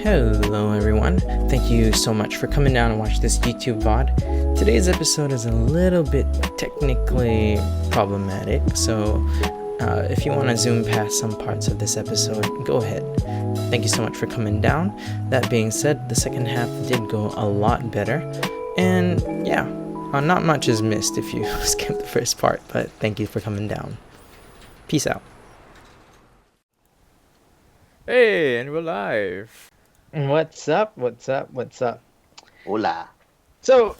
Hello everyone, thank you so much for coming down and watch this YouTube VOD. Today's episode is a little bit technically problematic, so if you want to zoom past some parts of this episode, go ahead. Thank you so much for coming down. That being said, the second half did go a lot better, and yeah, not much is missed if you skip the first part, but thank you for coming down. Peace out. Hey, and we're live. What's up? Hola. So,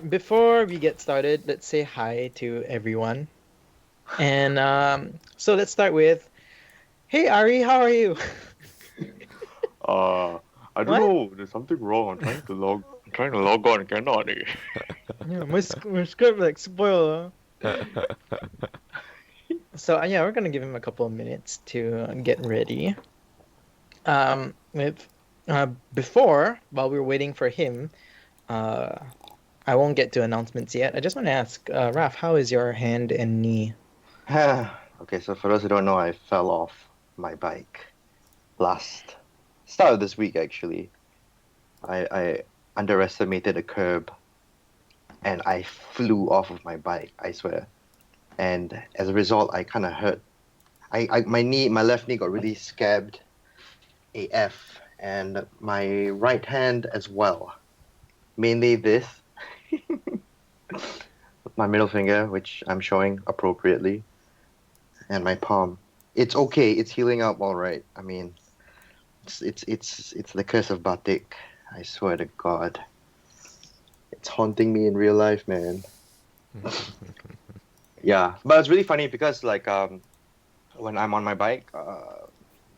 before we get started, let's say hi to everyone. And so let's start with, hey Ari, how are you? I don't What? know. There's something wrong. I'm trying to log on. Cannot. Yeah, my script like spoiled. So yeah, we're gonna give him a couple of minutes to get ready. Before, while we're waiting for him, I won't get to announcements yet. I just want to ask, Raph, how is your hand and knee? Okay, so for those who don't know, I fell off my bike last start of this week. Actually, I underestimated a curb, and I flew off of my bike. I swear, and as a result, I kind of hurt. My left knee got really scabbed, AF, and my right hand as well. Mainly this, my middle finger, which I'm showing appropriately, and my palm. It's okay. It's healing up all right. I mean, it's the curse of batik. I swear to God, it's haunting me in real life, man. Yeah, but it's really funny because when I'm on my bike,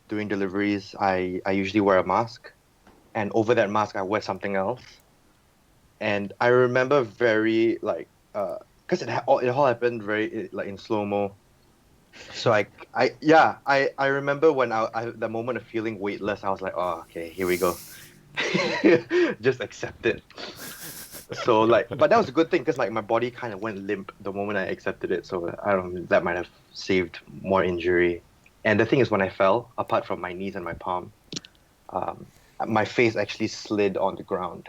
doing deliveries, I usually wear a mask, and over that mask I wear something else. And I remember very because it all happened very in slow mo. So I remember when the moment of feeling weightless, I was like, oh, okay, here we go. Just accept it. So but that was a good thing because my body kind of went limp the moment I accepted it. So I don't know, that might have saved more injury. And the thing is, when I fell, apart from my knees and my palm, my face actually slid on the ground.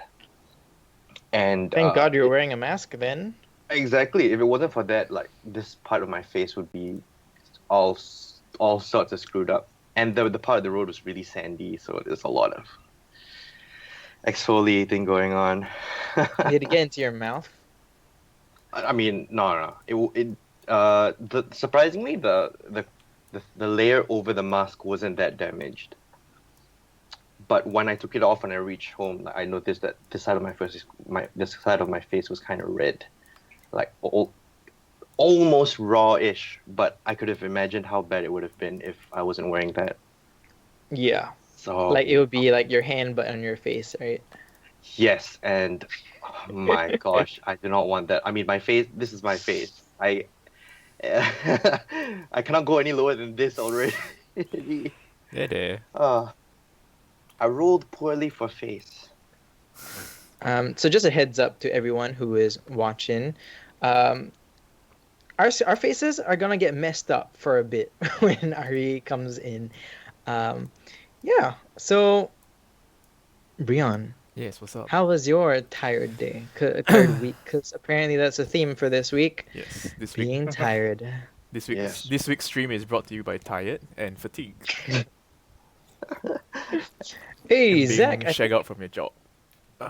And Thank God you're wearing a mask then. exactly. If it wasn't for that, this part of my face would be all sorts of screwed up. And the part of the road was really sandy, so there's a lot of exfoliating going on. Did it get into your mouth? I mean, no. Surprisingly, the layer over the mask wasn't that damaged. But when I took it off and I reached home, I noticed that this side of my face was kind of red, almost raw-ish. But I could have imagined how bad it would have been if I wasn't wearing that. Yeah. So It would be like your hand but on your face, right? yes, and oh my gosh, I do not want that. I mean, my face. This is my face. I cannot go any lower than this already. There. I rolled poorly for face. So just a heads up to everyone who is watching. Our faces are gonna get messed up for a bit when Ari comes in. Yeah. So, Bryon, Yes, what's up? how was your tired day? Tired week? Because apparently that's a theme for this week. Yes, this week. Being tired. Yes. This week's stream is brought to you by Tired and Fatigue. Hey, And Zach. being shagged out from your job.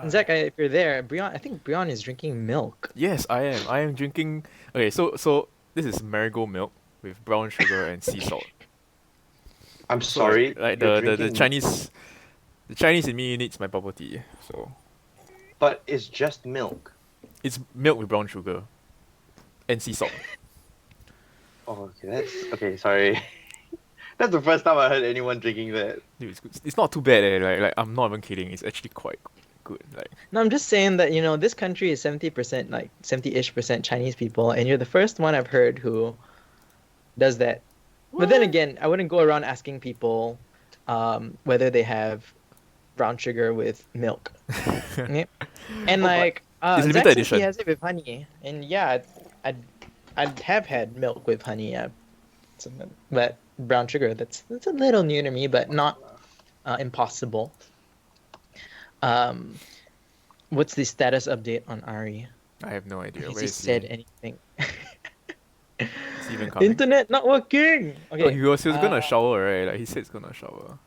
Zach, if you're there, I think Bryon is drinking milk. Yes, I am. I am drinking. Okay, so this is marigold milk with brown sugar and sea salt. I'm So, sorry. like you're the drinking- Chinese in me needs my bubble tea. So But it's just milk. it's milk with brown sugar and sea salt. Oh, okay. Okay. Sorry. That's the first time I heard anyone drinking that. Dude, it's good. It's not too bad. Like I'm not even kidding. It's actually quite good. Like No, I'm just saying that, this country is 70%, 70-ish% Chinese people, and you're the first one I've heard who does that. But then again, I wouldn't go around asking people whether they have brown sugar with milk. Yeah. And It's Zach limited says edition. he has it with honey, and yeah, I'd have had milk with honey, yeah. But brown sugar, that's a little new to me, but not impossible. Um, what's the status update on Ari? I have no idea. Has Where he is said he? anything? Is he even coming? Internet not working. No, Okay. he was gonna shower, right? Like he said he's gonna shower.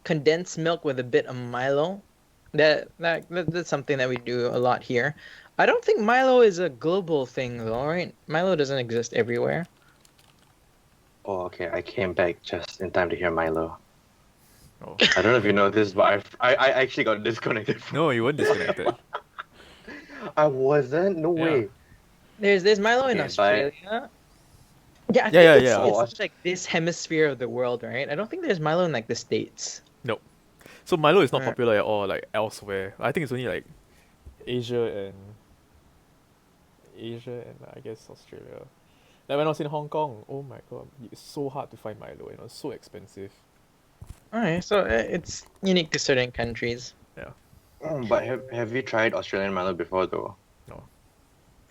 Condensed milk with a bit of Milo. That's something that we do a lot here. I don't think Milo is a global thing though, right? Milo doesn't exist everywhere. Oh, okay. I came back just in time to hear Milo. Oh. I don't know if you know this, but I actually got disconnected from. No, you weren't disconnected. I wasn't. No Yeah. way. There's Milo in Okay, Australia. Yeah, I think Yeah, it's yeah. Oh, it's like this hemisphere of the world, right? I don't think there's Milo in like the States. Nope. So Milo is not Right. popular at all, like elsewhere. I think it's only like Asia and I guess Australia. Like when I was in Hong Kong, oh my god, it's so hard to find Milo. You know, it's so expensive. Alright, so it's unique to certain countries. Yeah. But have you tried Australian Milo before though? No.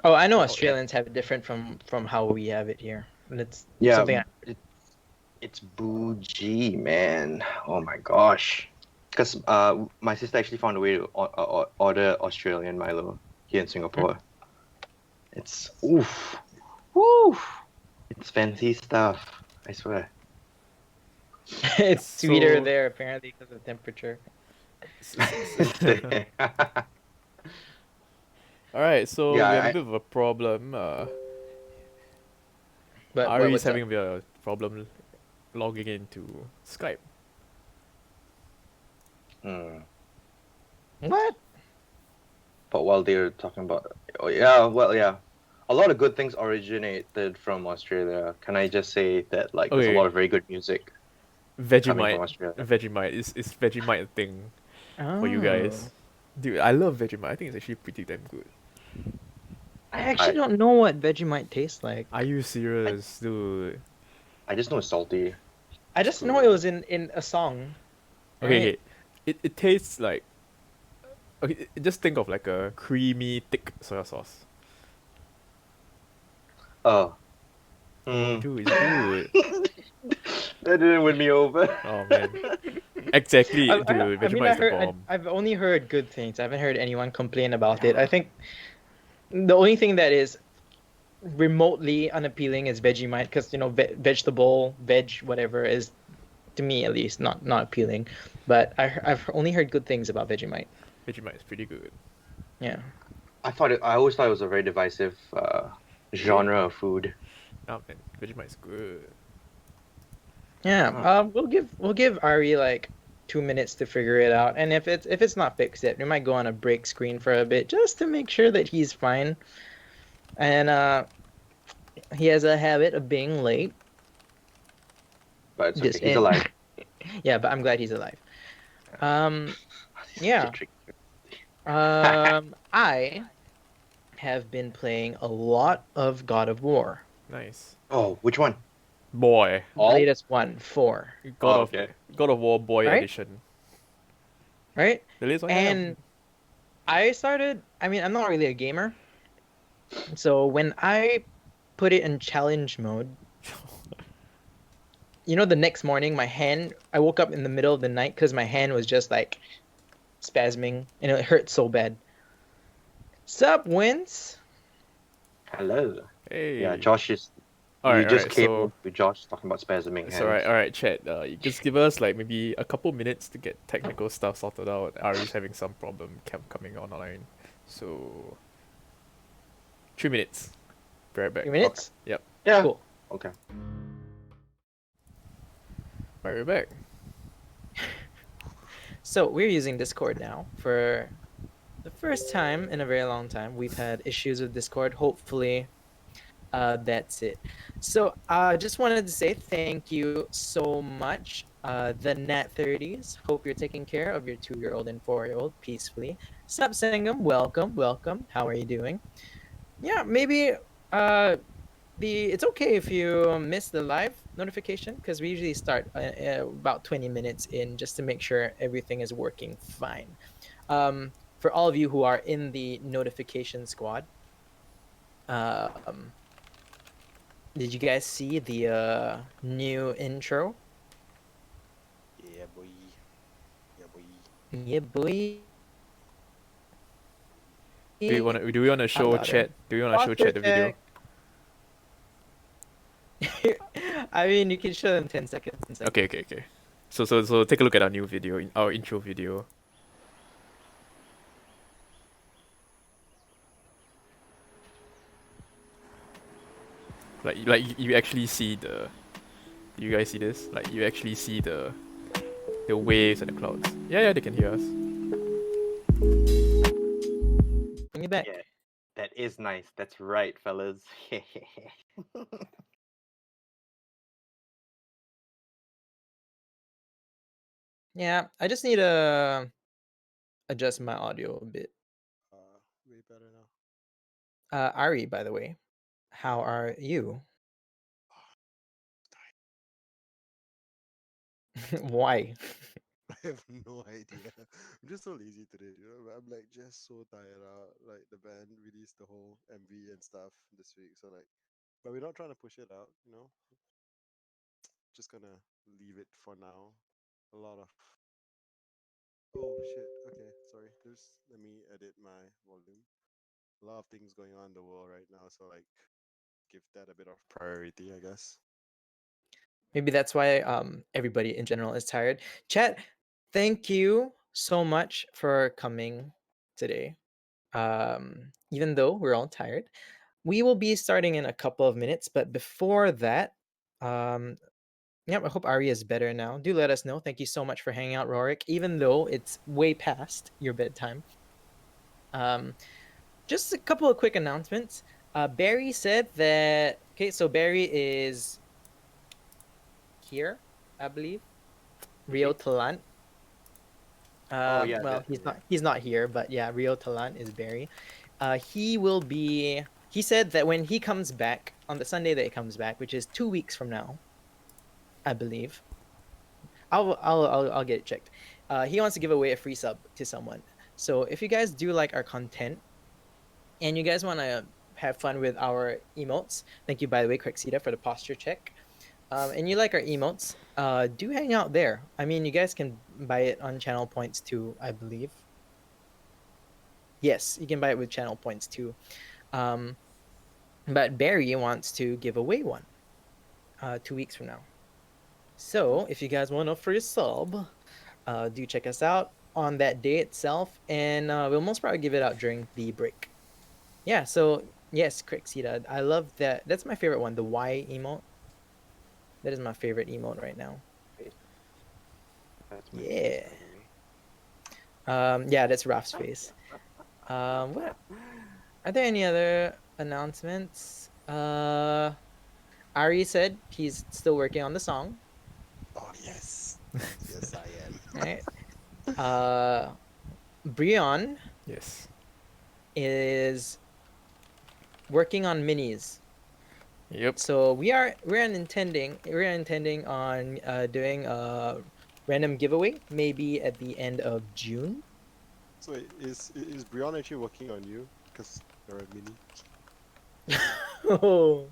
Oh, I know Oh, Australians have it different from how we have it here. And it's Yeah, something it's bougie, man. Oh my gosh. Because my sister actually found a way to order Australian Milo here in Singapore. It's oof, woo. It's fancy stuff. I swear. it's sweeter So- there apparently because of temperature. Alright, so Yeah, we have a I- bit of a problem. But Ari's what's up? having a bit of a problem logging into Skype. Hmm. What? But while they're talking about, oh yeah, well yeah, a lot of good things originated from Australia. Can I just say that like there's Okay. a lot of very good music coming from Vegemite. Australia. Vegemite. Is Vegemite a thing for you Oh. guys? Dude, I love Vegemite. I think it's actually pretty damn good. I actually I- don't know what Vegemite tastes like. Are you serious, dude? I just know it's salty. I just know it was in a song. Okay, right? okay. It tastes like. Okay, just think of like a creamy, thick soy sauce. Oh. Dude, it's good. That didn't win me over. Oh man. Exactly, dude. Vegemite is the bomb. I've only heard good things. I haven't heard anyone complain about it. I think the only thing that is remotely unappealing is Vegemite because vegetable, whatever is, to me at least, not appealing. But I've only heard good things about Vegemite. Vegemite is pretty good. Yeah. I always thought it was a very divisive genre of food. Oh man, Vegemite is good. Yeah. Huh. We'll give Ari like 2 minutes to figure it out, and if it's not fixed yet, we might go on a break screen for a bit just to make sure that he's fine. And he has a habit of being late. But it's This okay. He's end. alive. Yeah, but I'm glad he's alive. He's Yeah. such a trick. I have been playing a lot of God of War. Nice. Oh, which one? Boy. All? Latest one, 4, Okay. God of War Boy Right? Edition. right? The latest one. yeah. And I mean, I'm not really a gamer. So when I put it in challenge mode, the next morning, I woke up in the middle of the night because my hand was just like spasming and it hurt so bad. Sup, Wins? Hello. Hey. Yeah, Josh is. Alright, you just alright, came so to Josh talking about spasming it's hands. alright, Chat. You just give us like maybe a couple minutes to get technical stuff sorted out. Ari's having some problem coming online. So 3 minutes. Be right back. 3 minutes? Yep. Yeah. Cool. Okay. Right back. So we're using Discord now for the first time in a very long time. We've had issues with Discord. Hopefully, that's it. So just wanted to say thank you so much, the Nat 30s. Hope you're taking care of your 2-year-old and 4-year-old peacefully. Sup, Sangam? Welcome. How are you doing? Yeah, maybe it's okay if you miss the live notification because we usually start about 20 minutes in just to make sure everything is working fine. For all of you who are in the notification squad, did you guys see the new intro? Yeah, boy. Yeah, boy. Do we wanna show louder. chat? Do we wanna show Posture chat the video? check. I mean, you can show them 10 seconds. 10 seconds. Okay. So take a look at our new video, our intro video. Like you actually see the. Do you guys see this? Like you actually see the waves and the clouds. Yeah, they can hear us. Bring it back. Yeah, that is nice. That's right, fellas. Yeah, I just need to adjust my audio a bit. Way better now. Ari, by the way, how are you? Why? I have no idea. I'm just so lazy today, you know. I'm like just so tired out. Like the band released the whole MV and stuff this week, so like, but we're not trying to push it out, you know. Just gonna leave it for now. A lot of oh shit. Okay, sorry. Let me edit my volume. A lot of things going on in the world right now, so like, give that a bit of priority, I guess. Maybe that's why everybody in general is tired. Chat, thank you so much for coming today. Even though we're all tired, we will be starting in a couple of minutes. But before that, yeah, I hope Ari is better now. Do let us know. Thank you so much for hanging out, Rorik. Even though it's way past your bedtime. Just a couple of quick announcements. Barry said that. Okay, so Barry is here, I believe. Rio Talant. Oh, yeah, Well, he's not here, but yeah, Rio Talant is Barry. He will be. He said that when he comes back on the Sunday that he comes back, which is 2 weeks from now, I believe. I'll get it checked. He wants to give away a free sub to someone. So if you guys do like our content, and you guys want to have fun with our emotes, thank you by the way, Crexita, for the posture check. And you like our emotes, do hang out there. I mean, you guys can buy it on channel points too, I believe. Yes, you can buy it with channel points too. But Barry wants to give away one 2 weeks from now. So if you guys want a free sub, do check us out on that day itself, and we'll most probably give it out during the break. Yeah, so yes, Crixita, I love that. That's my favorite one, the Y emote. That is my favorite emote right now. That's my Yeah. face, by the way. Yeah, that's Raph's face. What? Are there any other announcements? Ari said he's still working on the song. Oh yes, yes I am. Right. Bryon Yes. is working on minis. Yep. So we're intending on doing a random giveaway maybe at the end of June. So wait, is Bryon actually working on you? Because you're a mini. Oh.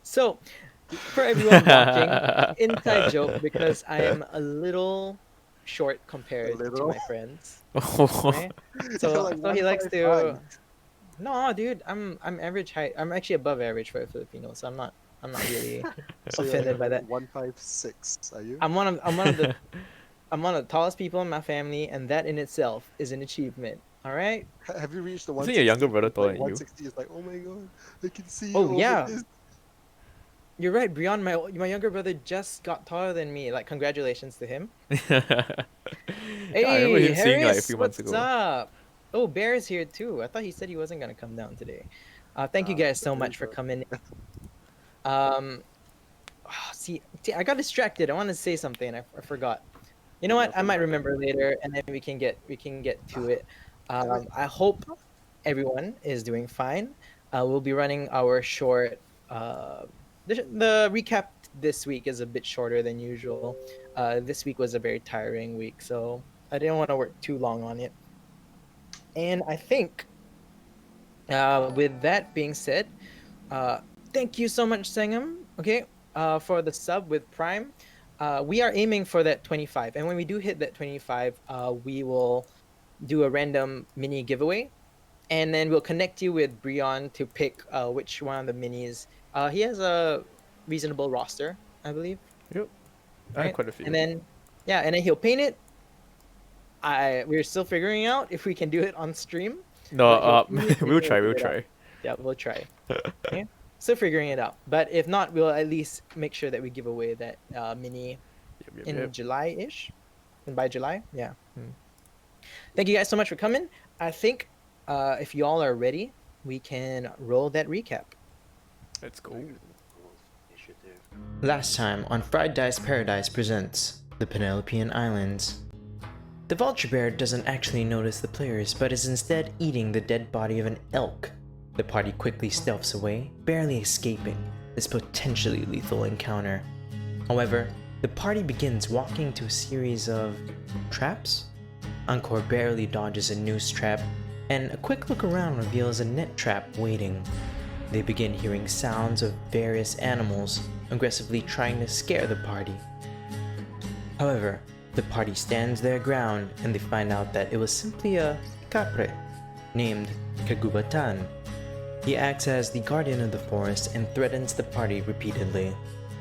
So for everyone watching, inside joke because I am a little short compared to my friends. Right? So Like so he likes to 155. No, dude, I'm average height. I'm actually above average for a Filipino, so I'm not really So you're offended by that. 156, are you? I'm one of the I'm one of the tallest people in my family, and that in itself is an achievement. All right. Have you reached the Isn't 160? your younger brother taller Like than you? 160 is like, oh my god, I can see Oh, over yeah. this. You're right, Brian. My younger brother just got taller than me. Like, congratulations to him. Yeah, I remember Hey, him seeing like a Harris, few months what's ago. up? Oh, Bear's here too. I thought he said he wasn't gonna come down today. Thank you guys so much for coming. See, I got distracted. I wanted to say something. I forgot. You know what? I might remember later, and then we can get to it. I hope everyone is doing fine. We'll be running our short. The recap this week is a bit shorter than usual. This week was a very tiring week, so I didn't want to work too long on it. And I think, with that being said, thank you so much, Sangam. Okay, for the sub with Prime. We are aiming for that 25, and when we do hit that 25, we will do a random mini giveaway, and then we'll connect you with Bryon to pick which one of the minis. He has a reasonable roster, I believe, Yep. I have right? quite a few. And then yeah, and then he'll paint it. We're still figuring out if we can do it on stream, No, but he'll paint it and we'll then we'll try. give We'll it out. try. Yeah, we'll try. Okay, still figuring it out. But if not, we'll at least make sure that we give away that mini Yep, yep, in yep. July-ish. And by July, yeah. Thank you guys so much for coming. I think if you all are ready, we can roll that recap. Let's go. Initiative. Last time on Fried Dice Paradise presents the Penelopean Islands. The vulture bear doesn't actually notice the players, but is instead eating the dead body of an elk. The party quickly stealths away, barely escaping this potentially lethal encounter. However, the party begins walking to a series of traps. Encore barely dodges a noose trap, and a quick look around reveals a net trap waiting. They begin hearing sounds of various animals aggressively trying to scare the party. However, the party stands their ground and they find out that it was simply a capre named Kagubatan. He acts as the guardian of the forest and threatens the party repeatedly.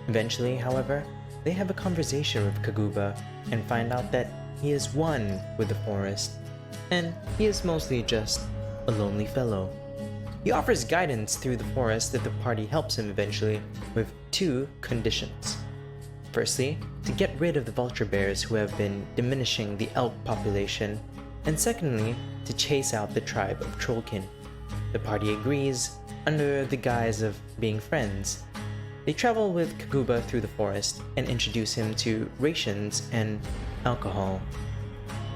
Eventually, however, they have a conversation with Kaguba and find out that he is one with the forest, and he is mostly just a lonely fellow. He offers guidance through the forest if the party helps him eventually, with two conditions. Firstly, to get rid of the vulture bears who have been diminishing the elk population, and secondly, to chase out the tribe of Trollkin. The party agrees, under the guise of being friends. They travel with Kaguba through the forest and introduce him to rations and alcohol.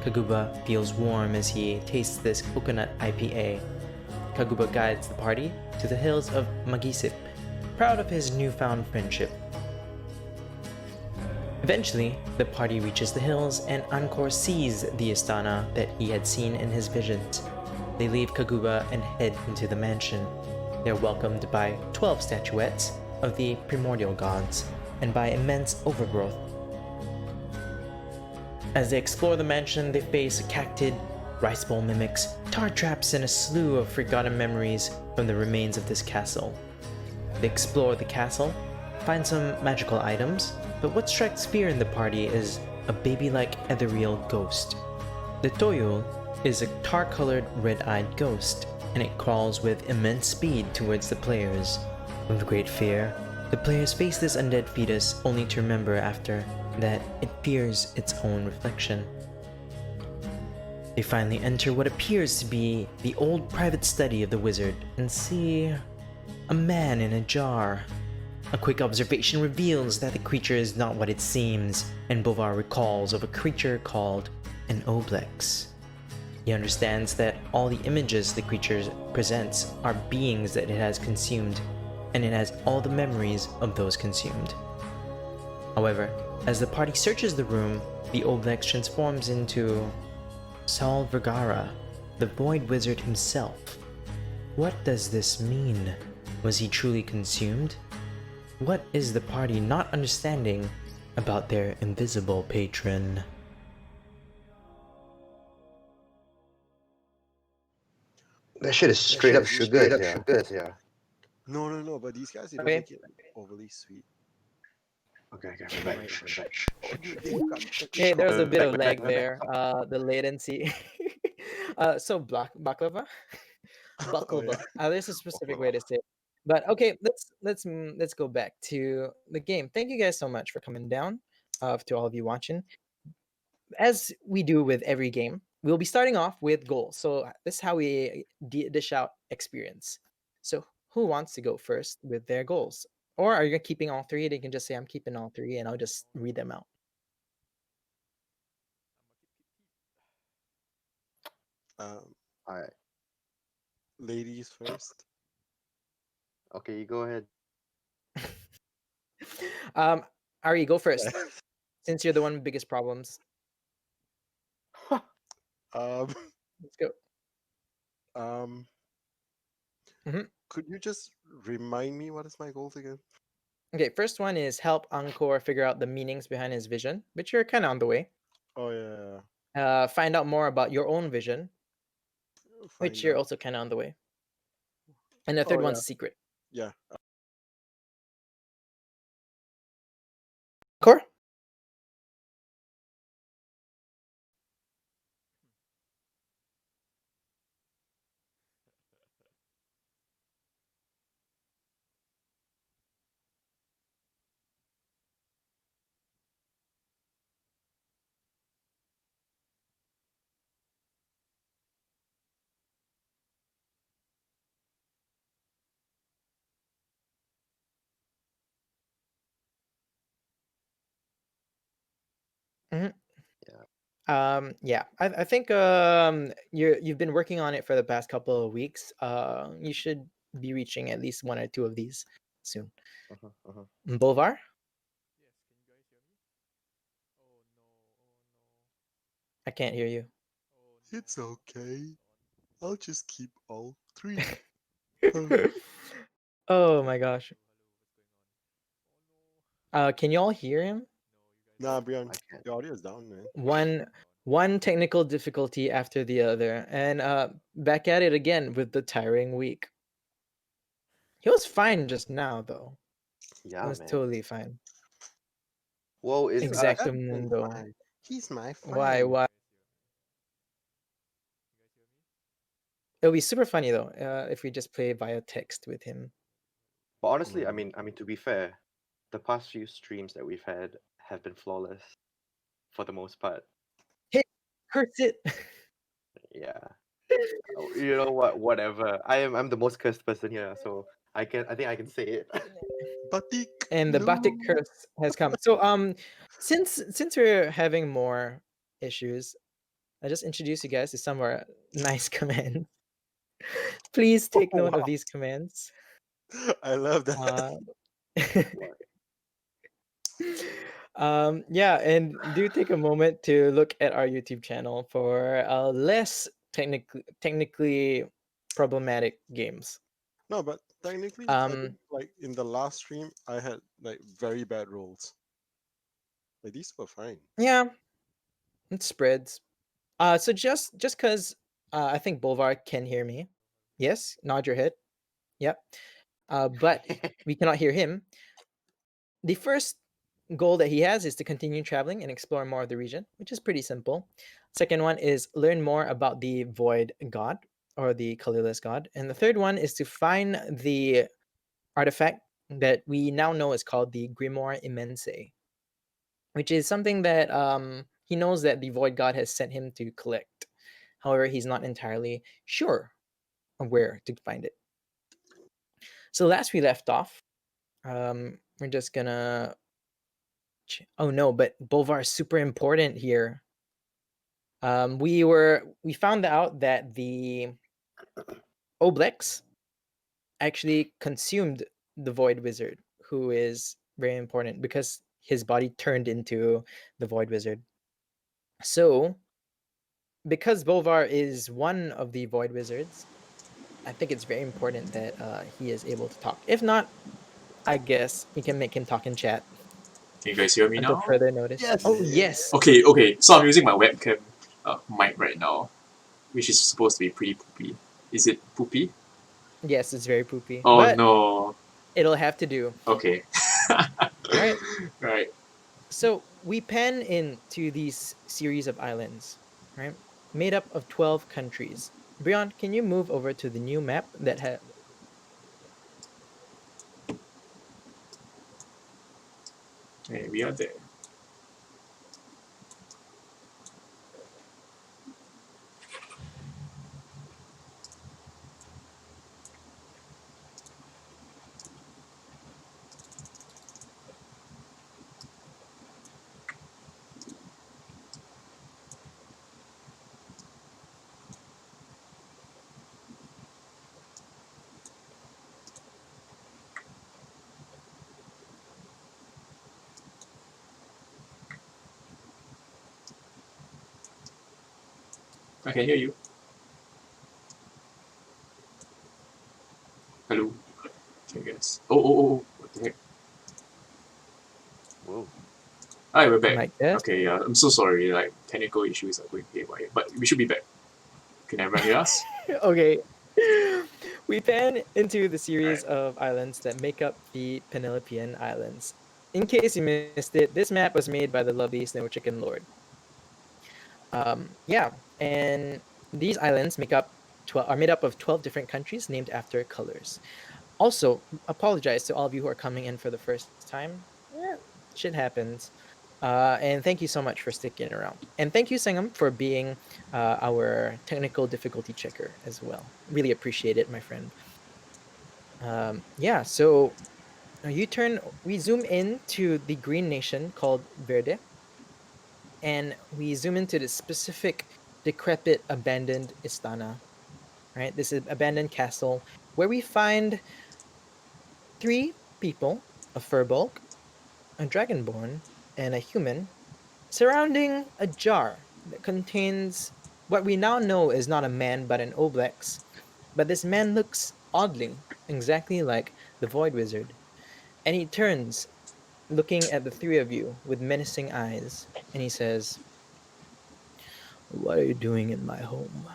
Kaguba feels warm as he tastes this coconut IPA. Kaguba guides the party to the hills of Magisip, proud of his newfound friendship. Eventually, the party reaches the hills and Encore sees the Istana that he had seen in his visions. They leave Kaguba and head into the mansion. They are welcomed by 12 statuettes of the primordial gods and by immense overgrowth. As they explore the mansion, they face cactid, rice bowl mimics, tar traps, and a slew of forgotten memories from the remains of this castle. They explore the castle, find some magical items, but what strikes fear in the party is a baby-like ethereal ghost. The Toyul is a tar-colored red-eyed ghost, and it crawls with immense speed towards the players. With great fear, the players face this undead fetus only to remember after that it fears its own reflection. They finally enter what appears to be the old private study of the wizard and see a man in a jar. A quick observation reveals that the creature is not what it seems, and Bovar recalls of a creature called an Oblex. He understands that all the images the creature presents are beings that it has consumed, and it has all the memories of those consumed. However, as the party searches the room, the Oblex transforms into Saul Vergara, the Void Wizard himself. What does this mean? Was he truly consumed? What is the party not understanding about their invisible patron? That shit is straight up sugars, yeah. No, but these guys, they don't Okay. make it overly sweet. Okay, They right. might- they got the Okay, there was a bit of back. lag there. The latency. So baklava, Oh, yeah. baklava. There's a specific way to say it. But okay, let's go back to the game. Thank you guys so much for coming down. To all of you watching, as we do with every game, we'll be starting off with goals. So this is how we dish out experience. So who wants to go first with their goals? Or are you keeping all three? They can just say, I'm keeping all three, and I'll just read them out. Um, Alright. ladies first. Okay, you go ahead. um, Ari, go first, since you're the one with biggest problems. Um, Let's go. um, Mhm. could you just remind me what is my goals again? Okay, first one is help Angkor figure out the meanings behind his vision, which you're kind of on the way. Oh yeah. Find out more about your own vision, which Find you're out. also kind of on the way. And the third Oh one's yeah. a secret. Yeah. Core? Hmm. Yeah. Yeah, I think you've been working on it for the past couple of weeks. You should be reaching at least one or two of these soon. Uh-huh, uh-huh. Bolvar? I can't hear you. It's okay. I'll just keep all three. Oh my gosh. Can you all hear him? Nah, Bryon, I can't. your audio is down, man. One technical difficulty after the other, and back at it again with the tiring week. He was fine just now, though. He Yeah, was man. totally fine. Well, is Exacto That's been mundo. fine. He's my Why? friend. Why? It'll be super funny though, if we just play via text with him. but honestly, Mm. I mean to be fair, the past few streams that we've had have been flawless for the most part. Hey, curse it! Yeah. You know what? Whatever. I'm the most cursed person here, so I think I can say it. Batik, And the Batik no. curse has come. So since we're having more issues, I just introduce you guys to some of our nice commands. Please Oh take note of wow. these commands. I love that. Uh, What? yeah, and do take a moment to look at our YouTube channel for less technically problematic games. No, but technically, I think Um, like in the last stream, I had like very bad rolls. Like these were fine. yeah, it spreads. So just because I think Bolvar can hear me. Yes, nod your head. Yep. But we cannot hear him. The first goal that he has is to continue traveling and explore more of the region, which is pretty simple. Second one is learn more about the void god or the colorless god. And the third one is to find the artifact that we now know is called the Grimoire Immense, which is something that he knows that the void god has sent him to collect. However, he's not entirely sure of where to find it. So last we left off, we're just gonna. Oh no, but Bolvar is super important here. We found out that the Oblex actually consumed the Void Wizard, who is very important because his body turned into the Void Wizard. So, because Bolvar is one of the Void Wizards, I think it's very important that he is able to talk. If not, I guess we can make him talk in chat Can you guys hear me until now? further notice. Yes. Oh yes, Okay. So I'm using my webcam mic right now, which is supposed to be pretty poopy. Is it poopy? yes, it's very poopy, Oh but no. it'll have to do. Okay. All right. Right. So we pan into these series of islands, right? Made up of 12 countries. Bryon, can you move over to the new map that had. Okay, we are there. I can hear you. Hello. Okay, guys. Oh. What the heck? Alright, we're back. Mic test. Okay, yeah, I'm so sorry. Like technical issues are going haywire, but we should be back. Can everyone hear us? Okay. We pan into the series of islands that make up the Penelopean Islands. In case you missed it, this map was made by the lovely Snow Chicken Lord. Yeah, and these islands are made up of 12 different countries named after colors. Also, apologize to all of you who are coming in for the first time. Shit happens. And thank you so much for sticking around. And thank you, Sangam, for being our technical difficulty checker as well. Really appreciate it, my friend. Yeah, so we zoom in to the green nation called Verde, and we zoom into the specific decrepit abandoned istana, right? This is abandoned castle where we find 3 people, a furbolg, a dragonborn, and a human, surrounding a jar that contains what we now know is not a man but an oblex. But this man looks oddly exactly like the Void Wizard, and he turns, looking at the 3 of you with menacing eyes, and he says, "What are you doing in my home?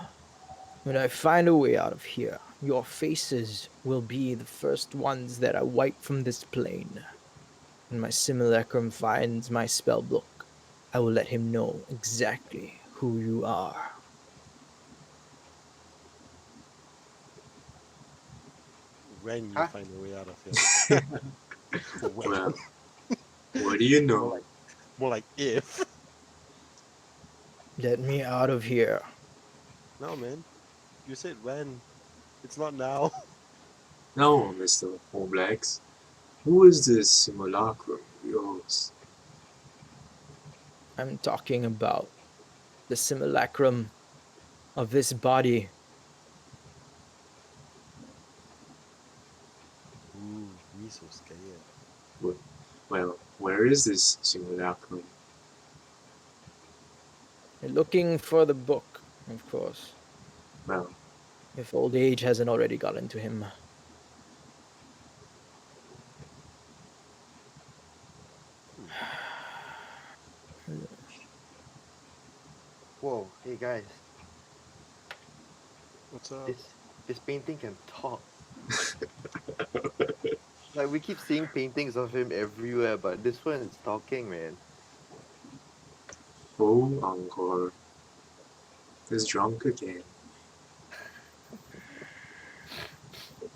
When I find a way out of here, your faces will be the first ones that I wipe from this plane. When my simulacrum finds my spell book, I will let him know exactly who you are." When you Huh? find a way out of here. When. Well, what do you More know? like, more like if. Let me out of here. No, man. You said when. It's not now. No, Mr. Oblex. Who is this simulacrum of yours? I'm talking about the simulacrum of this body. Ooh, me so scared. Well, where is this simulacrum? You're looking for the book, of course, Well, if old age hasn't already gotten to him. Whoa, hey guys, What's up? this painting can talk. Like we keep seeing paintings of him everywhere, but this one is talking, man. oh, Angkor is drunk again.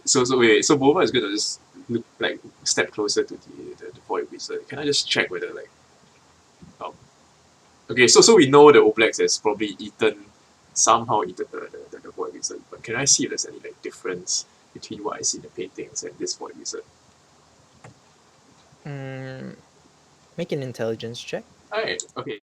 So wait, so Boba is gonna just look like step closer to the void wizard. Can I just check whether like um okay, so we know the Oblex has probably somehow eaten the void wizard, but can I see if there's any like difference between what I see in the paintings and this void wizard? Mm, make an intelligence check. Alright, okay.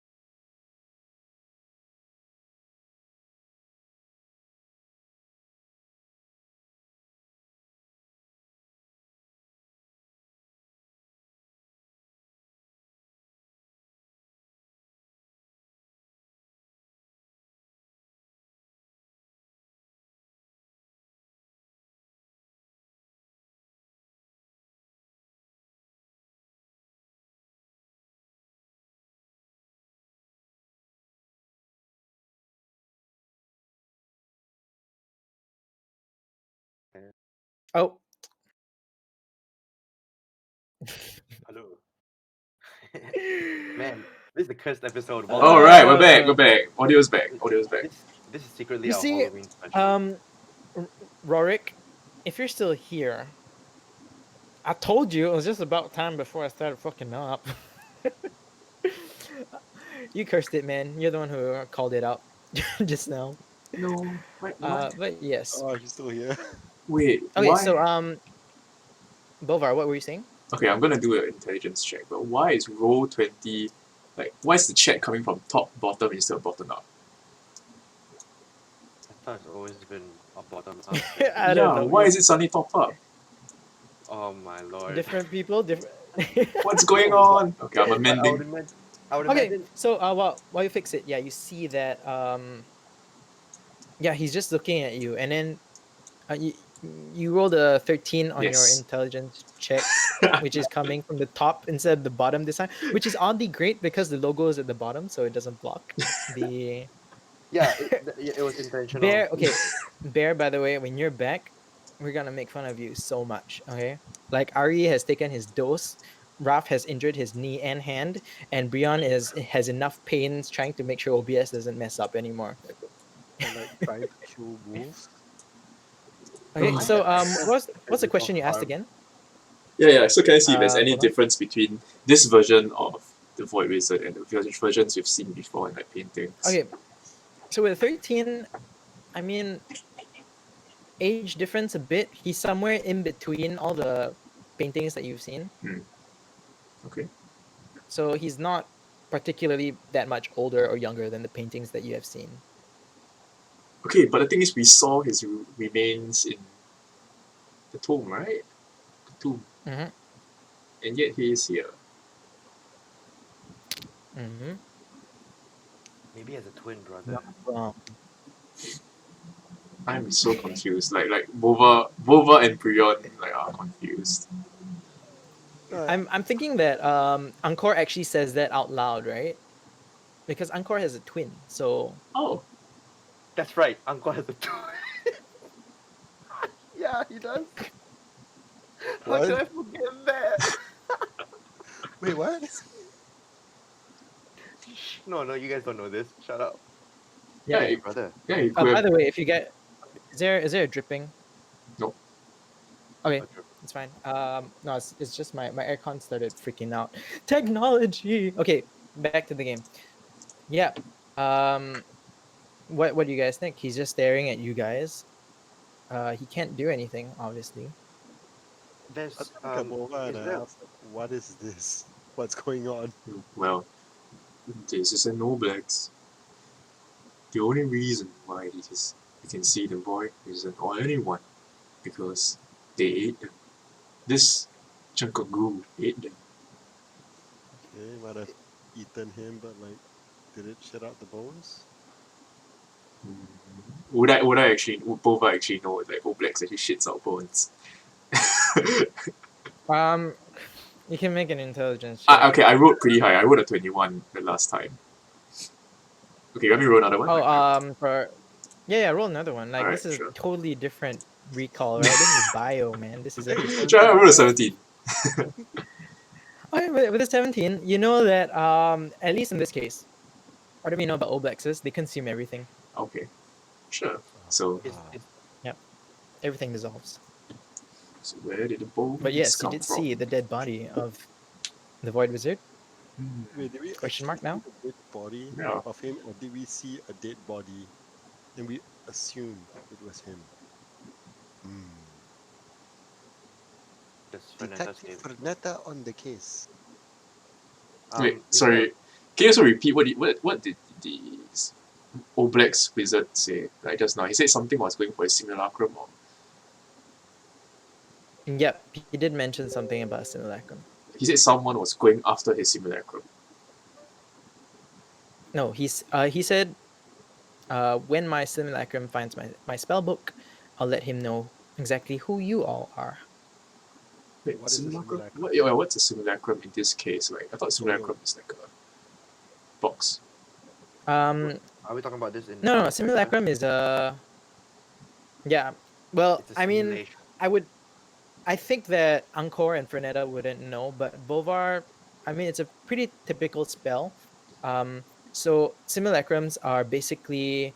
Oh, Hello. Man, this is the cursed episode. Alright, we're back. Audio's back. This is secretly you our see, Halloween special. Rorik, if you're still here, I told you it was just about time before I started fucking up. You cursed it, man. You're the one who called it out just now. No, what? But yes. Oh, he's still here. Wait, Okay, why? so Bovar, what were you saying? Okay, I'm gonna do an intelligence check, but why is roll 20 like why is the chat coming from top bottom instead of bottom up? I thought it's always been a bottom up. I don't know. Why is it suddenly top up? Oh my lord. Different people, different. What's going on? Okay, I'm But amending. I would Okay, imagine. so while you fix it, yeah, you see that yeah, he's just looking at you, and then you rolled a 13 on your Yes. intelligence check, which is coming from the top instead of the bottom this time, which is oddly great because the logo is at the bottom, so it doesn't block the Yeah, it was intentional. bear. Okay, bear. By the way, when you're back, we're gonna make fun of you so much. Okay, like Ari has taken his dose. Raph has injured his knee and hand, and Bryon has enough pains trying to make sure OBS doesn't mess up anymore. Or like trying to kill wolves. Okay, Oh. so what's the Physical question you asked harm. again? Yeah. So can I see if there's any Hold on. difference between this version of the Void Wizard and the versions we've seen before in like paintings? Okay, so with 13, I mean, age difference a bit. He's somewhere in between all the paintings that you've seen. Okay. So he's not particularly that much older or younger than the paintings that you have seen. Okay, but the thing is, we saw his remains in the tomb, right? The tomb, Mm-hmm. and yet he is here. Mm-hmm. Maybe as a twin brother. I'm so confused. Like Bova and Bryon like are confused. I'm thinking that Angkor actually says that out loud, right? Because Angkor has a twin, so Oh, That's right. Uncle has a twin. Yeah, he does. How could What? I forget that? Wait, what? No, you guys don't know this. Shut up. yeah, Hey, it- brother. yeah. He could by have, the way, if you get is there a dripping? No. Okay, it's fine. No, it's just my aircon started freaking out. Technology. Okay, back to the game. Yeah. Um, what do you guys think? He's just staring at you guys. He can't do anything, obviously. I There's think I came over and is I there asked, like, what is this? What's going on? well, this is a no blacks. The only reason why it is you can see the boy isn't or anyone because they ate them. This chunk of goo ate them. Okay, might have eaten him, but like, did it shit out the bones? Would I actually would Bova actually know like Oblex actually shits out bones? You can make an intelligence check. Okay, I rolled pretty high. I rolled a 21 the last time. Okay, let me roll another one. Oh, for yeah, roll another one. Like Alright, this is sure. a totally different recall, right? This is bio, man. This is a Sure, I rolled a 17. okay, with a 17, you know that at least in this case, what do we know about Oblexes? They consume everything. Okay, sure. So, Everything dissolves. so where did the bones But yes, you come did from? see the dead body of the Void Wizard. Wait, did we Question actually mark now? see the dead body Yeah. of him, or did we see a dead body and we assume it was him? Does Vanessa Detective save? Fernetta on the case. Wait, Is sorry. Can you also repeat what did the Oblex wizard say? Like just now, he said something was going for a simulacrum. Or Yep, he did mention something about simulacrum. he said someone was going after his simulacrum. No, he said, when my simulacrum finds my spell book, I'll let him know exactly who you all are. Wait, What is a simulacrum? simulacrum? What's a simulacrum in this case? Like I thought simulacrum is like a box. Um, Are we talking about this in? no, simulacrum is yeah. Well, It's a I mean, simulation. I think that Angkor and Fernetta wouldn't know, but Bovar, I mean, it's a pretty typical spell. So simulacrums are basically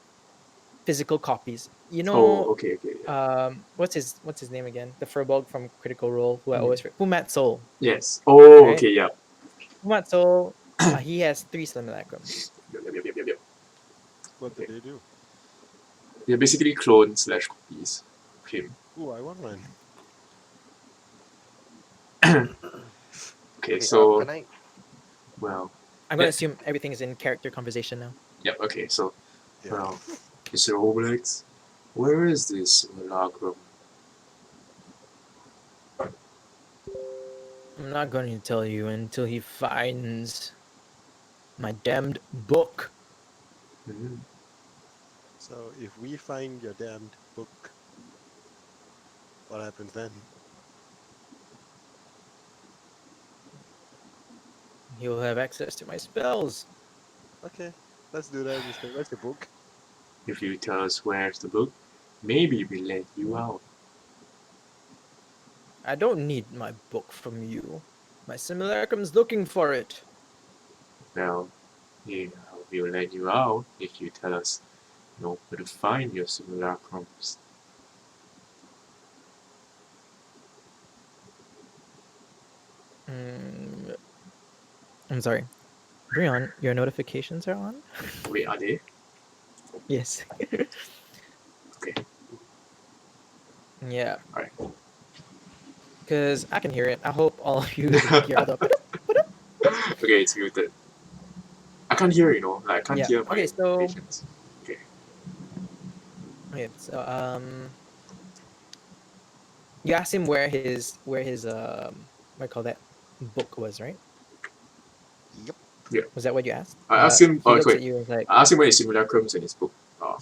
physical copies. You Oh, know, okay. Yeah. what's his name again? The Furbolg from Critical Role, who I always Fumat Soul. Yes. Oh, Right? okay. Yeah. Fumat Soul, he has 3 simulacrums. Yep. What did Okay. they do? They're basically clones / copies of him. Ooh, I want one. Okay, Okay, so can I? well, I'm gonna Yeah. assume everything is in character conversation now. yep. Okay, so Yeah. well, Mr. Oblex, where is this simulacrum? I'm not going to tell you until he finds my damned book. Hmm. So if we find your damned book, what happens then? You'll have access to my spells. Okay, let's do that instead. Where's the book? If you tell us where's the book, maybe we let you out. I don't need my book from you. My simulacrum's looking for it. Well, yeah, we'll let you out if you tell us, where to find your simulacrums. Mm, I'm sorry. Bryon, your notifications are on? Wait, are they? Yes. Okay, Yeah, alright. because I can hear it. I hope all of you can hear the. Okay, it's muted. I can't hear, I can't Yeah. hear my Okay. So. patients. Okay. Okay. So you asked him where his what do you call that book was, right? Yep. Yeah. Was that what you asked? I asked him. He Oh, looks wait. at you and is like, I asked him where his simulacrums in his book are.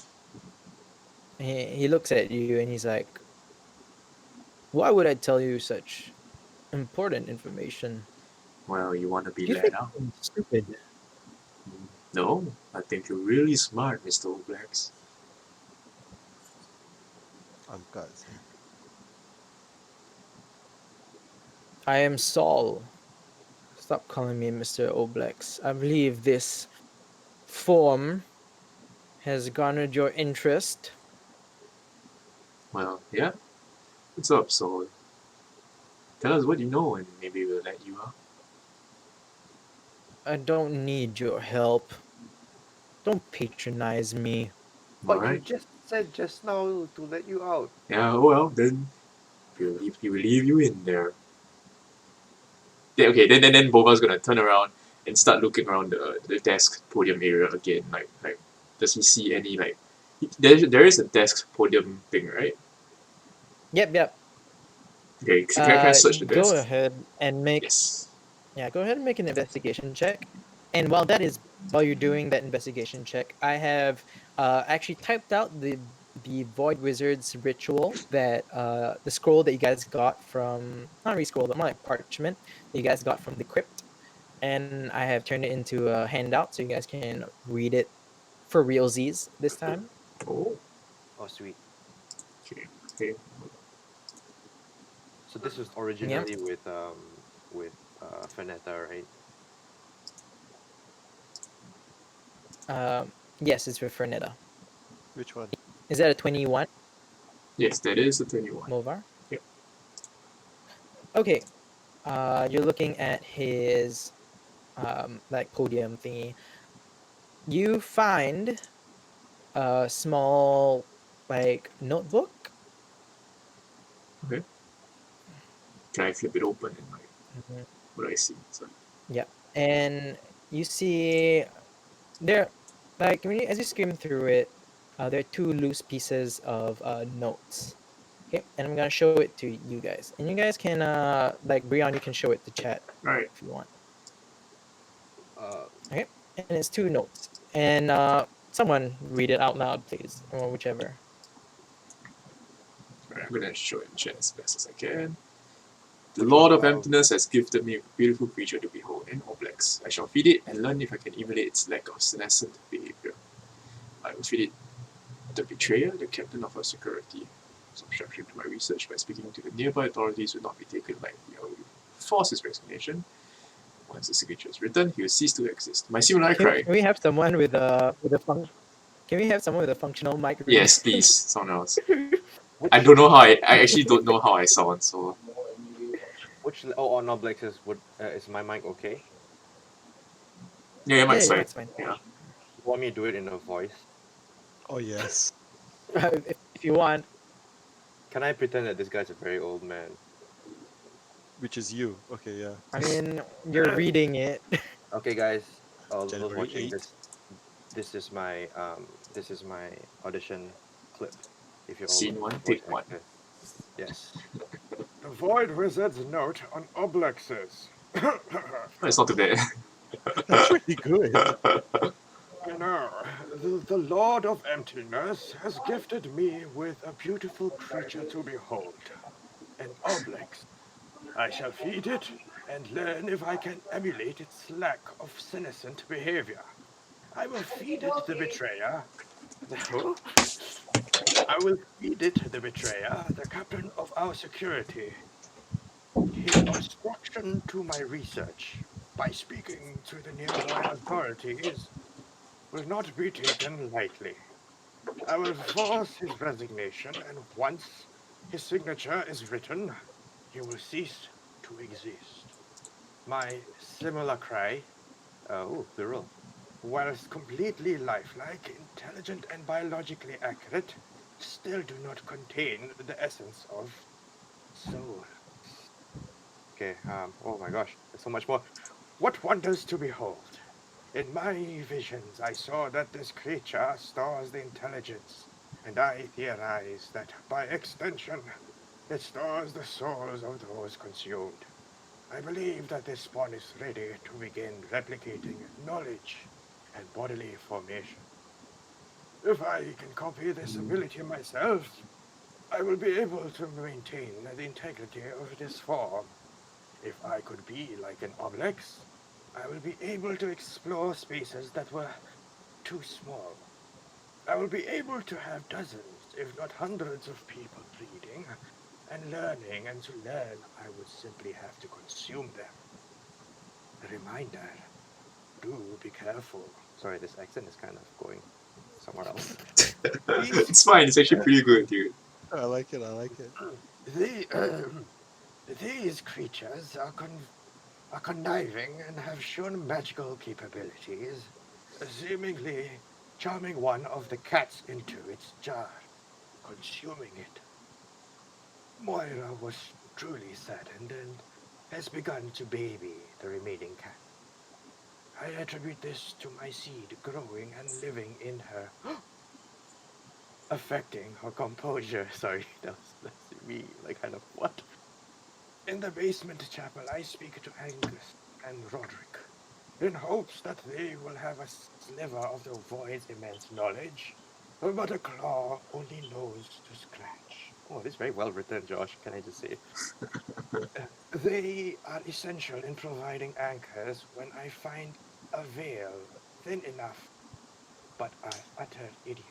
he looks at you and he's like, why would I tell you such important information? Well, you want to be Do you let think out? I'm stupid? No, I think you're really smart, Mr. Oblex. I'm Kazi. I am Saul. Stop calling me Mr. Oblex. I believe this form has garnered your interest. Well, yeah. What's up, Soul? Tell us what you know, and maybe we'll let you out. I don't need your help. Don't patronize me. But you Alright. just said just now to let you out. Yeah. Well, then we'll leave you in there. Then, okay. Then Boba's gonna turn around and start looking around the desk podium area again. Like, does he see any like? There is a desk podium thing, right? Yep. Okay. Can I search the Go desk? ahead and make Yes. go ahead and make an investigation check. And while you're doing that investigation check, I have actually typed out the Void Wizard's ritual that the scroll that you guys got from not really scroll, but more like parchment that you guys got from the crypt, and I have turned it into a handout so you guys can read it for realsies this time. Oh. Oh, sweet. Okay. Okay. So this was Yeah. originally with Fenetta, right? Yes, it's with Fernetta. Which one? Is that a 21, Yes, that is a 21. Movar? Yep. Okay. You're looking at his like podium thingy. You find a small like notebook. Okay. Can I flip it open and like Mhm. what do I see? So, Yeah, and you see there, like when as you skim through it, there are two loose pieces of notes. Okay, and I'm gonna show it to you guys, and you guys can like Bryon, you can show it to chat alright. if you want. Uh, Okay, and it's two notes, and someone read it out loud, please, or whichever. Alright, I'm gonna show it in chat as best as I can. The which Lord one? of Emptiness has gifted me a beautiful creature to behold in Oblex. I shall feed it and learn if I can emulate its lack of senescent behavior. I will feed it the betrayer, the captain of our security. Obstruction to my research by speaking to the nearby authorities will not be taken lightly. I will force his resignation. Once the signature is written, he will cease to exist. My simulacra. Can we have someone with a Can we have someone with a functional mic read? Yes, please, someone else. Which I don't know how I actually don't know how I sound, so on Oblexes would is my mic okay? yeah, your mic's Yeah, fine. it's fine. Yeah. You want me to do it in a voice? Oh yes. If you want. Can I pretend that this guy's a very old man? Which is you. Okay, yeah. I mean, you're reading it. Okay, guys, all those January watching 8th. this, this is my audition clip. If you're all Scene looking one, for voice take one. actor, yes. The Void Wizard's note on Oblexes. Oh, it's not too bad. That's pretty good. You know, the Lord of Emptiness has gifted me with a beautiful creature to behold, an Oblex. I shall feed it and learn if I can emulate its lack of senescent behavior. I will feed it the betrayer. I will feed it the betrayer, the captain of our security. His obstruction to my research by speaking to the nearby authorities will not be taken lightly. I will force his resignation, and once his signature is written, he will cease to exist. My simulacri, plural, whilst completely lifelike, intelligent, and biologically accurate, still do not contain the essence of soul. Okay, oh my gosh, there's so much more. What wonders to behold! In my visions, I saw that this creature stores the intelligence, and I theorize that by extension, it stores the souls of those consumed. I believe that this spawn is ready to begin replicating knowledge and bodily formation. If I can copy this ability myself, I will be able to maintain the integrity of this form. If I could be like an oblex, I will be able to explore spaces that were too small. I will be able to have dozens, if not hundreds of people reading and learning, and to learn, I would simply have to consume them. A reminder, do be careful. Sorry, this accent is kind of going somewhere else. It's fine. It's actually pretty good, dude. I like it. I like it. These creatures are conniving and have shown magical capabilities, seemingly charming one of the cats into its jar, consuming it. Moira was truly saddened and has begun to baby the remaining cat. I attribute this to my seed growing and living in her, affecting her composure. Sorry, that's me, like kind of what? In the basement chapel, I speak to Angus and Roderick, in hopes that they will have a sliver of the void's immense knowledge. But a claw only knows to scratch. Oh, this is very well written, Josh, can I just say? They are essential in providing anchors when I find a veil thin enough, but are utter idiots.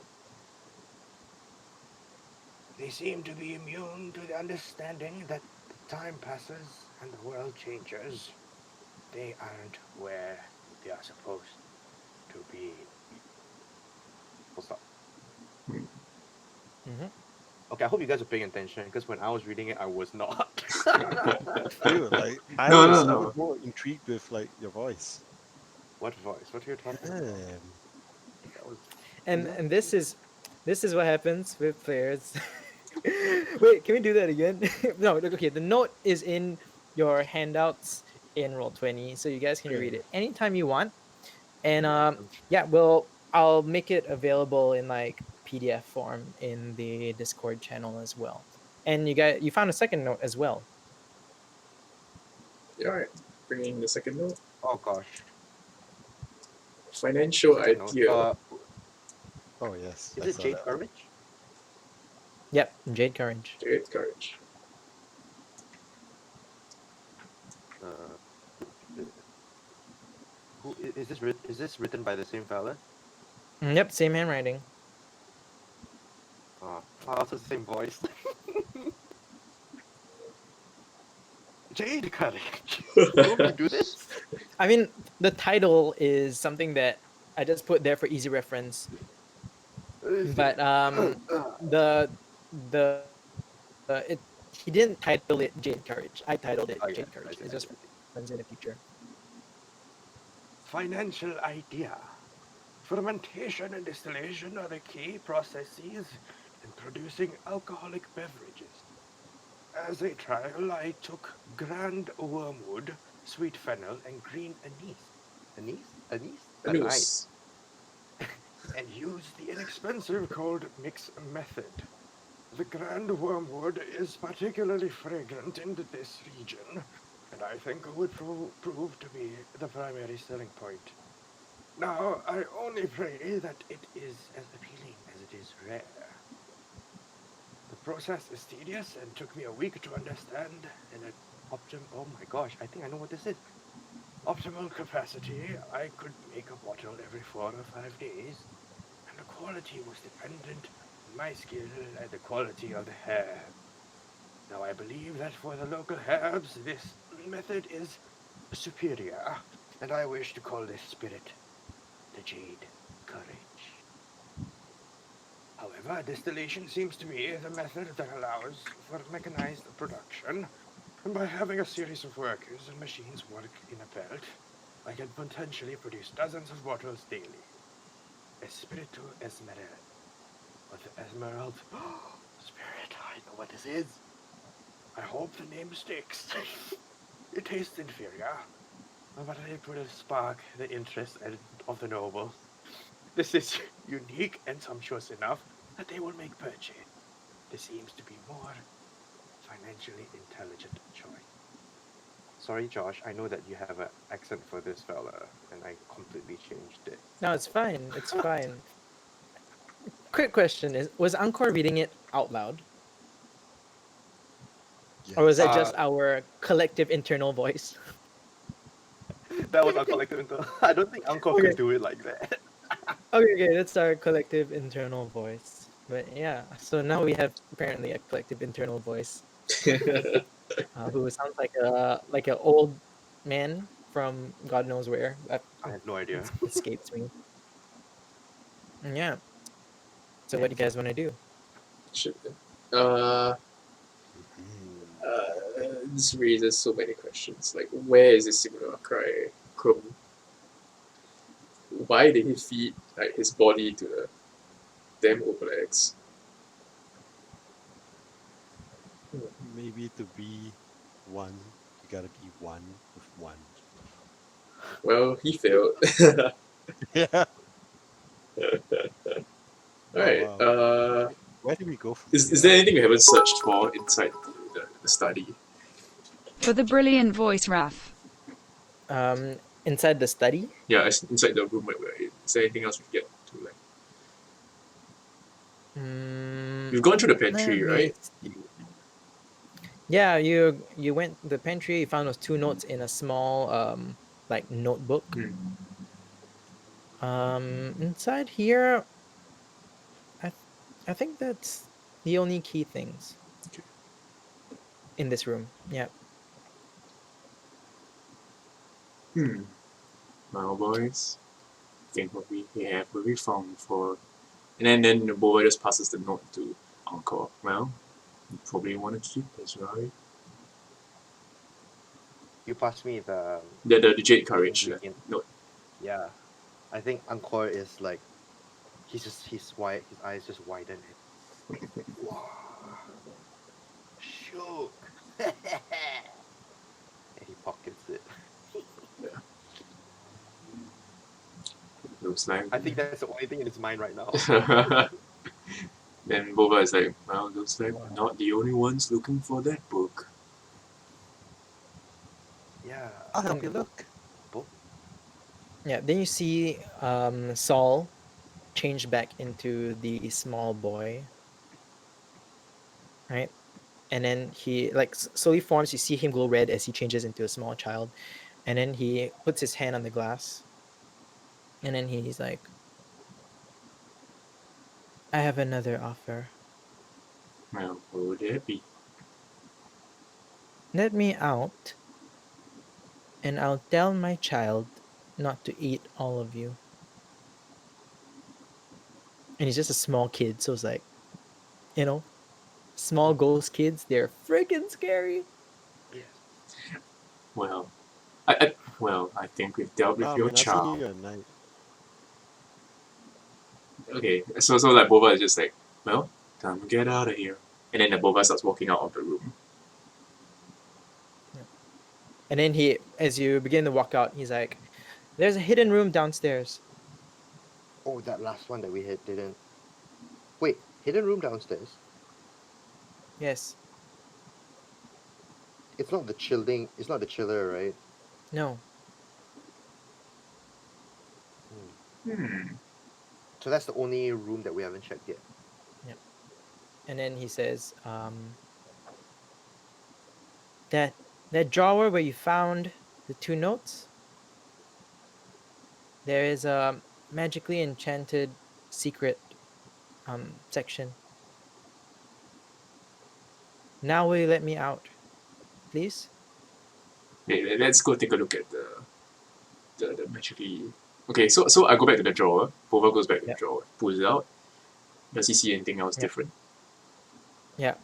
They seem to be immune to the understanding that time passes and the world changes. They aren't where they are supposed to be. Full stop. Mm-hmm. Okay, I hope you guys are paying attention because when I was reading it, I was not. Dude, like I No, was no, no. more intrigued with like your voice. What voice? What are you talking about? Damn. That was And this is what happens with players. Wait, can we do that again? No, okay. The note is in your handouts in Roll20, so you guys can read it anytime you want. And yeah, I'll make it available in like PDF form in the Discord channel as well. And you found a second note as well. Yeah, all right. Bringing the second note. oh gosh. Financial Second note. idea. Oh yes. Is I it saw Jade that. Courage? Yep, Jade Courage. Great courage. Who is this? Is this written by the same fella? Yep, same handwriting. Also the same voice. Jade Courage. You want me to do this? I mean, the title is something that I just put there for easy reference. But the he didn't title it Jade Courage. I titled it Oh, yeah, Jade Courage. I It see, just I see. runs in the future. Financial idea. Fermentation and distillation are the key processes in producing alcoholic beverages. As a trial, I took grand wormwood, sweet fennel, and green anise. Anise? Anise. And used the inexpensive cold mix method. The grand wormwood is particularly fragrant in this region, and I think it would prove to be the primary selling point. Now, I only pray that it is as appealing as it is rare. The process is tedious and took me a week to understand, and Oh my gosh, I think I know what this is. Optimal capacity. I could make a bottle every 4 or 5 days, and the quality was dependent on my skill and the quality of the herb. Now I believe that for the local herbs, this method is superior, and I wish to call this spirit the Jade Courage. However, distillation seems to be the method that allows for mechanized production, and by having a series of workers and machines work in a belt, I can potentially produce dozens of bottles daily. Espiritu Esmeralda. Or the Emerald Spirit, I know what this is. I hope the name sticks. It tastes inferior, but it will spark the interest of the nobles. This is unique and sumptuous enough that they will make purchase. This seems to be more financially intelligent choice. Sorry, Josh, I know that you have an accent for this fella, and I completely changed it. No, it's fine. It's fine. Quick question is: was Angkor reading it out loud, or was Yes. that just our collective internal voice? That was our collective intel. I don't think Uncle Okay. could do it like that. Okay, that's our collective internal voice. But yeah, so now we have apparently a collective internal voice who sounds like an old man from God knows where. That I had no idea. escapes me. Yeah. So what do you guys want to do? Shit. Uh, Mhm. this raises so many questions. Like, where is this simulacra from? Why did he feed like his body to the damn Obelix? Maybe to be one, you gotta be one with one. Well, he failed. Yeah. Alright. Wow. Where did we go from Is here? there anything we haven't searched for inside the study? For the brilliant voice, Raph. Inside the study. Yeah, inside the room where we're in. Is there anything else we can get to? Like, we've gone through the pantry, Let me right? see. Yeah, you went to the pantry. You found those 2 notes in a small like notebook. Hmm. Inside here, I think that's the only key things Okay. in this room. Yeah. Well, boys, I think what we have what we found for, and then the boy just passes the note to Uncle. Well, you probably want to keep this, right? You passed me the The Jade Courage ingredient. note. Yeah, I think Angkor is like he's white. His eyes just widen. Wow, shook. And he pockets it. Yeah. Looks like. I think that's the only thing in his mind right now. Then Boba is like, well, looks like we're not the only ones looking for that book. Yeah. I'll help you look. Yeah. Then you see Saul change back into the small boy. Right. And then he like slowly forms. You see him glow red as he changes into a small child, and then he puts his hand on the glass, and then he's like, "I have another offer. Well, what would it be? Let me out, and I'll tell my child not to eat all of you." And he's just a small kid, so it's like, you know, small ghost kids, they're freaking scary. Yes. Well, I think we've dealt with your Man, I'll see child. you at night. Okay, so like Boba is just like, well, time to get out of here. And then the Boba starts walking out of the room. And then he, as you begin to walk out, he's like, "There's a hidden room downstairs." Oh, that last one that we hit didn't. Wait, hidden room downstairs. Yes. It's not the chilling. It's not the chiller, right? No. So that's the only room that we haven't checked yet. And then he says, "That That drawer where you found the 2 notes, there is a magically enchanted secret section. Now will you let me out, please? Okay, let's go take a look at the magically. Okay, so I go back to the drawer. Bova goes back to the Yep. drawer, pulls it out. Does he see anything else Yep. different? Yeah.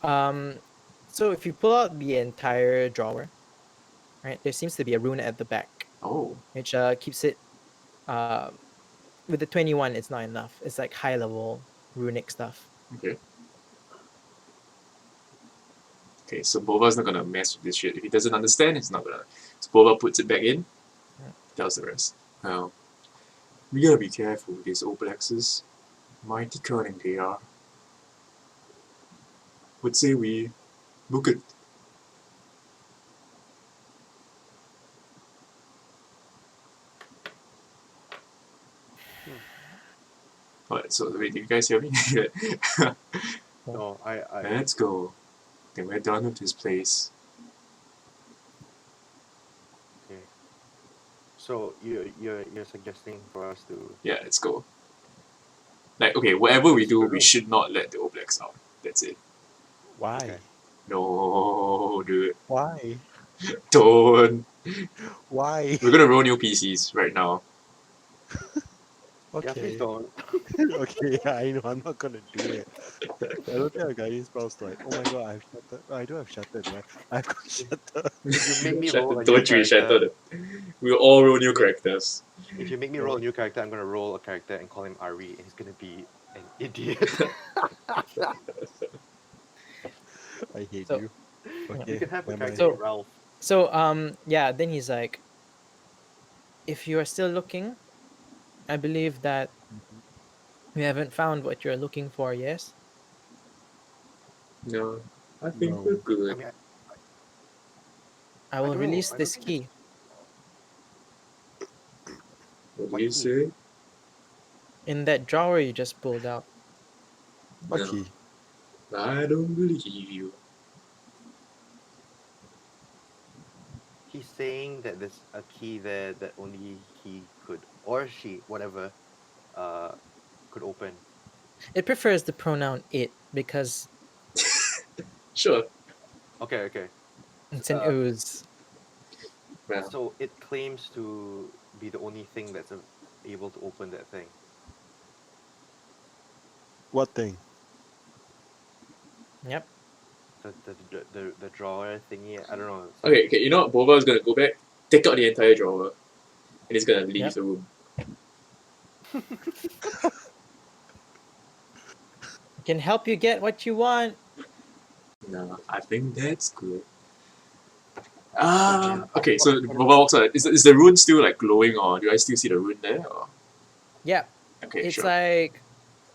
So if you pull out the entire drawer, right, there seems to be a rune at the back, Oh, which keeps it. With the 21, it's not enough. It's like high level runic stuff. okay. Okay, so Bova's not gonna mess with this shit. If he doesn't understand, he's not gonna. So Bova puts it back in, Yeah. tells the rest. Now, we gotta be careful with these Oblexes. Mighty cunning they are. Would say we book it. Alright, so wait, did you guys hear me? No, I Let's go. Then we're done with this place. okay. So you're suggesting for us to Yeah, let's go. Like, okay, whatever we do, we True. should not let the Oblex out. That's it. Why? Okay. No, dude. Why? Don't. Why? We're gonna roll new PCs right now. Yeah, please Okay. don't. Okay, yeah, I know. I'm not gonna do it. I don't think our guardian spells like, oh my god, I have shattered. I do have shattered, right? I've got shattered. If you make me Shatter, roll a new don't you shatter character, the. We'll all roll new characters. if you make me roll a new character, I'm gonna roll a character and call him Ari, and he's gonna be an idiot. I hate So- you. You Okay, can have a never mind. character So- named Ralph. So yeah, then he's like, if you are still looking, I believe that we haven't found what you're looking for. Yes. No, I think No. we're I good. mean, I will don't know, release I don't this think it's- key. What do What you key? say? In that drawer you just pulled out. No, Okay. I don't believe you. He's saying that there's a key there that only he could, or she, whatever, could open. It prefers the pronoun it because Sure. Okay. it's an Uh, ooze. Well, So it claims to be the only thing that's able to open that thing. What thing? Yep. The drawer thingy. I don't know. okay, you know what? Bova is gonna go back, take out the entire drawer, and he's gonna leave Yep. the room. Can help you get what you want. No, I think that's good. Okay, so Bova walks out. Is the rune still like glowing, or do I still see the rune there? Or? Yeah. Okay, It's sure. like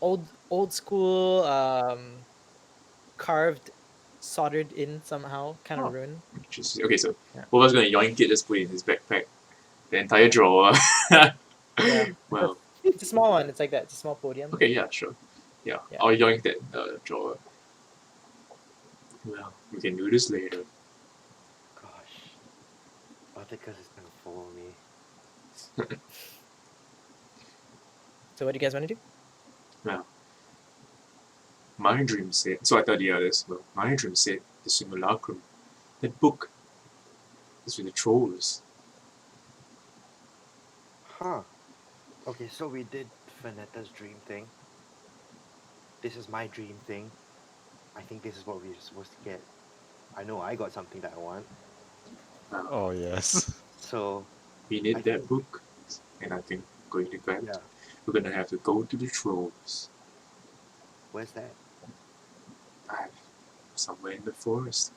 old school carved, soldered in somehow kind of Oh. rune. Interesting. Okay, so Yeah. Bova's gonna yoink it, just put it in his backpack. The entire drawer. Yeah. Well, It's a small one. It's like that. It's a small podium. okay, yeah, sure. Yeah, Yeah. I'll yoink that drawer. Well, we can do this later. Gosh, Atticus is gonna follow me. So what do you guys want to do? Well, my dream said. So I thought the others. Well, my dream said the simulacrum. That book is with the trolls. Huh. Okay, so we did Fanetta's dream thing. This is my dream thing. I think this is what we're supposed to get. I know I got something that I want. Oh yes. So We need I that think- book, and I think going to grab. yeah, We're gonna have to go to the trolls. where's that? Somewhere in the forest.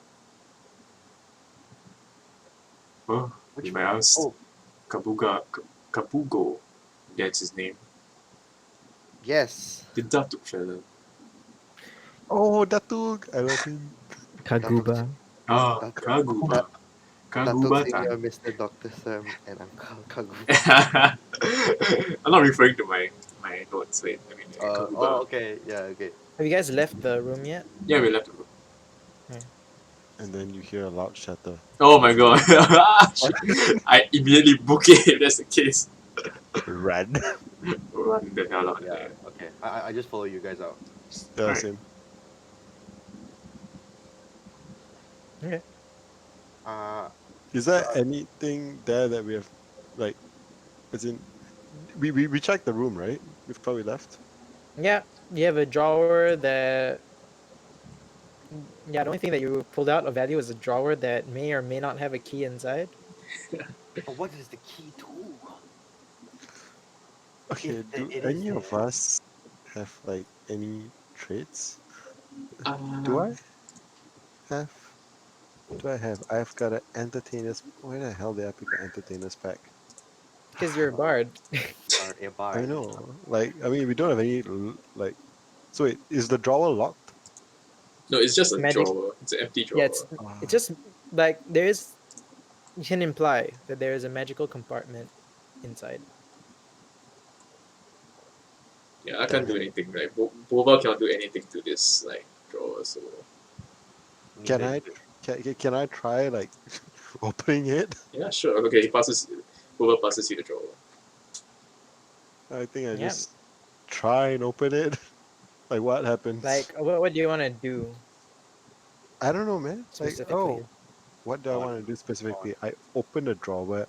Well, Which you might ask. Oh, Kabugo. That's his name. yes. The Datuk fella. Oh, Datug! I love him. Kaguba. Ah, Datuk- Kaguba. Datuk Kaguba Senior, Mr. Dr. Sam, and Uncle Kagu. I'm not referring to my notes. Wait, I mean Oh, Kaguba. okay. Yeah, okay. Have you guys left the room yet? Yeah, we left the room. and then you hear a loud shatter. Oh my god. I immediately book it if that's the case. Run. Run the hell out of Yeah. there. Okay. I just follow you guys out. Yeah, Alright. same. Okay. Is there anything there that we have, like, as in, we checked the room, right? Before we left. Yeah, you have a drawer that. Yeah, the only thing that you pulled out of value is a drawer that may or may not have a key inside. But what is the key to? Okay, If do it is any of there. us have like any traits? Do I have? Do I have? I've got an entertainers. Where the hell did I pick an entertainers pack? Because you're a bard. Or a I bar. know. Like, I mean, we don't have any like. So wait, is the drawer locked? No, it's just a Magic. drawer. It's an empty drawer. Yeah, it's just like there is. You can imply that there is a magical compartment inside. Yeah, I can't do anything. Like Boba cannot do anything to this like drawer. So Can I? Can I try like opening it? yeah, sure. Okay, Boba passes you the drawer. I think I Yeah. just try and open it. Like, what happens? Like, what do you want to do I don't know, man. Like, specifically? oh, what do I want to do specifically? I open the drawer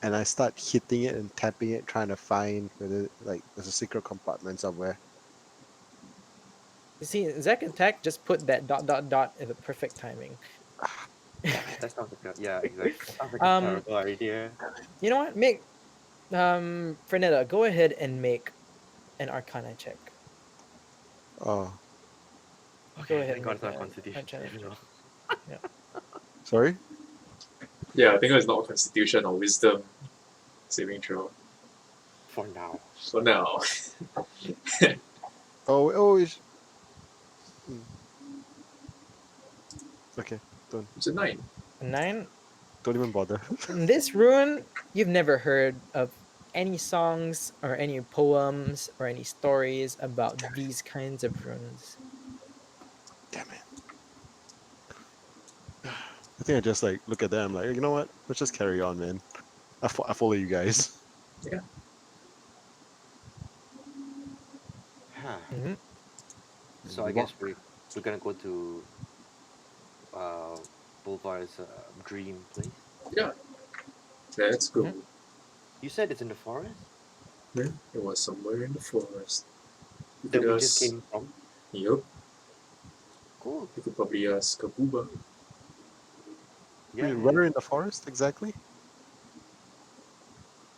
and I start hitting it and tapping it, trying to find whether like there's a secret compartment somewhere. You see, Zack Attack just put that ... at the perfect timing. That sounds like a, yeah, exactly. That sounds like a Um, terrible idea. You know what? Make Fernetta, go ahead and make an Arcana check. Oh, Go ahead Thank and God make it's not an Constitution. Arcana check. No. sorry. Yeah, I think it's not Constitution or Wisdom saving throw For now. for now. Oh, okay. It's a 9. 9. Don't even bother. In this rune, you've never heard of any songs or any poems or any stories about these kinds of runes. Damn it. I think I just like look at them like, you know what? Let's just carry on, man. I follow you guys. Mm-hmm. So I guess we're gonna go to Boulevard's dream place. Yeah. Let's go. Mhm. You said it's in the forest? Yeah, it was somewhere in the forest. You That could we ask- just came from? Yup. Cool. You could probably ask Kabuba. Yeah. Wait, where in the forest exactly?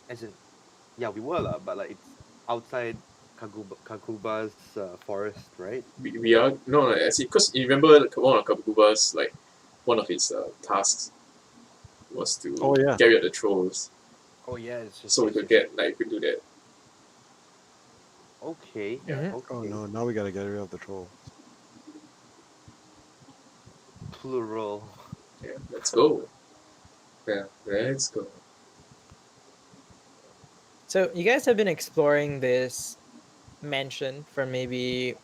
As in, yeah, we were lah, but like it's outside Kaguba's forest, right? We are no, I see. Because you remember one of Kabuba's like one of his tasks was to Oh, yeah. carry out the trolls. Oh yeah, it's just. So we could get like we could do that. Okay. Mhm. Okay. Oh no, now we gotta get rid of the troll. Plural. Yeah, let's go. Yeah, let's go. So you guys have been exploring this mansion for maybe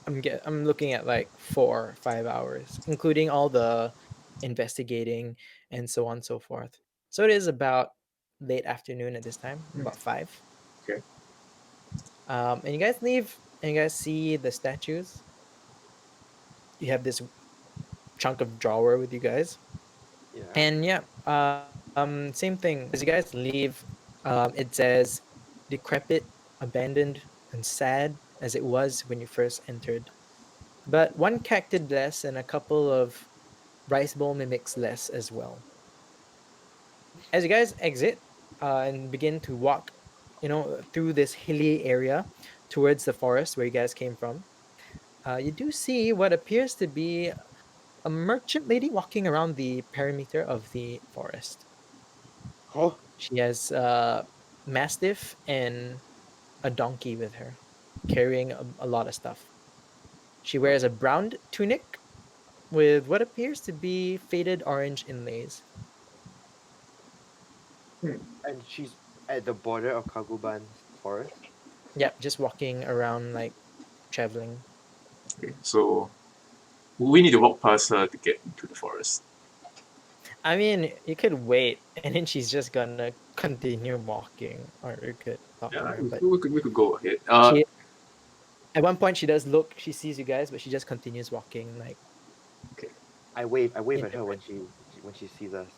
I'm looking at like 4 or 5 hours, including all the investigating and so on and so forth. So it is about late afternoon at this time, about 5. Okay. And you guys leave and you guys see the statues. You have this chunk of drawer with you guys. Yeah. And yeah, same thing. As you guys leave, it says decrepit, abandoned, and sad as it was when you first entered. But one cactus less and a couple of rice bowl mimics less as well. As you guys exit and begin to walk, through this hilly area towards the forest where you guys came from, you do see what appears to be a merchant lady walking around the perimeter of the forest. Oh. She has mastiff and a donkey with her, carrying a lot of stuff. She wears a brown tunic with what appears to be faded orange inlays. And she's at the border of Kaguban's forest. Yep, just walking around like traveling. Okay, so We need to walk past her to get into the forest. I mean, you could wait, and then she's just gonna continue walking, or you could talk to Yeah, her. But we could go ahead. she, at one point, she does look. She sees you guys, but she just continues walking, like Okay. I wave at her indifferent. when she sees us.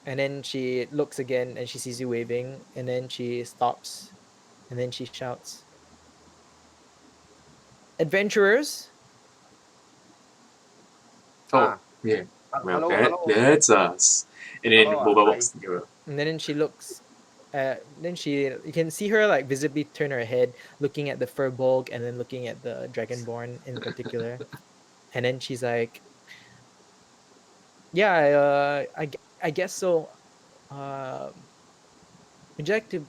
And then she looks again, and she sees you waving, and then she stops, and then she shouts, "Adventurers!" Oh, yeah. Well, Hello, hello, that's us. And then hello. Boba Hi. walks nearer. And then she looks. Then you can see her like visibly turn her head, looking at the furbolg, and then looking at the dragonborn in particular. And then she's like, "Yeah, I guess so. Would you like to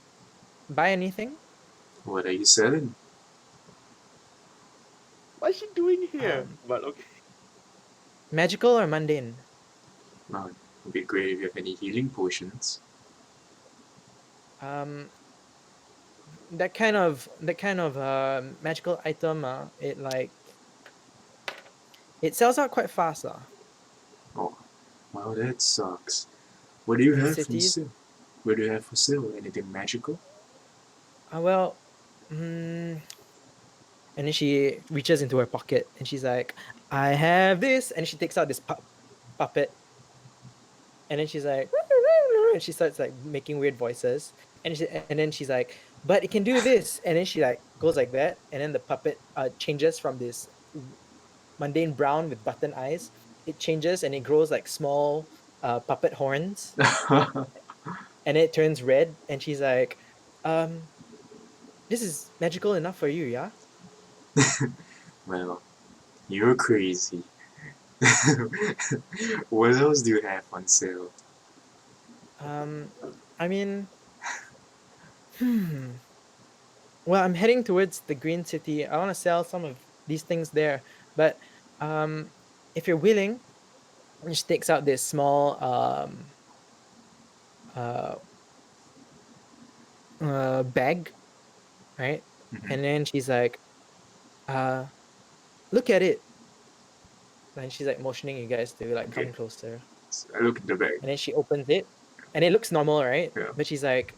buy anything? What are you selling? What's she doing here? Um, But okay. Magical or mundane?" Well, it'd be great if you have any healing potions. Um, that kind of magical item. It sells out quite fast. Oh, well, that sucks. What do you In have for cities. sale? What do you have for sale? Anything magical? Well, and then she reaches into her pocket and she's like, "I have this," and she takes out this puppet, and then she's like, and she starts like making weird voices, and then she's like, "But it can do this," and then she like goes like that, and then the puppet changes from this mundane brown with button eyes. It changes and it grows like small puppet horns, and it turns red, and she's like, "This is magical enough for you, yeah?" Well, you're crazy. What else do you have on sale? I mean, well, I'm heading towards the Green City. I want to sell some of these things there, but if you're willing, she takes out this small uh, bag, right? Mhm. And then she's like, "Look at it." And she's like motioning you guys to like Okay. come closer. So I look in the bag. And then she opens it, and it looks normal, right? Yeah. But she's like,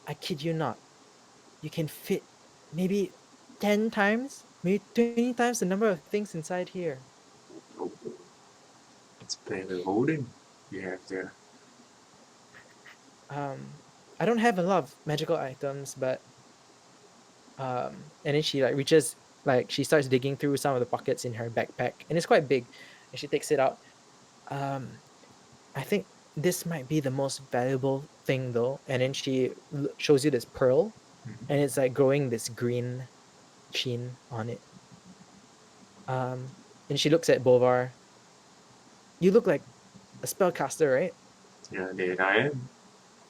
"I kid you not, you can fit maybe 10 times, maybe 20 times the number of things inside here." Oh, it's better holding you have there. I don't have a lot of magical items, but and then she like reaches, like she starts digging through some of the pockets in her backpack, and it's quite big, and she takes it out. um I think this might be the most valuable thing though, and then she shows you this pearl, and it's like growing this green sheen on it. And she looks at Bovar. "You look like a spellcaster, right? Yeah, there I am.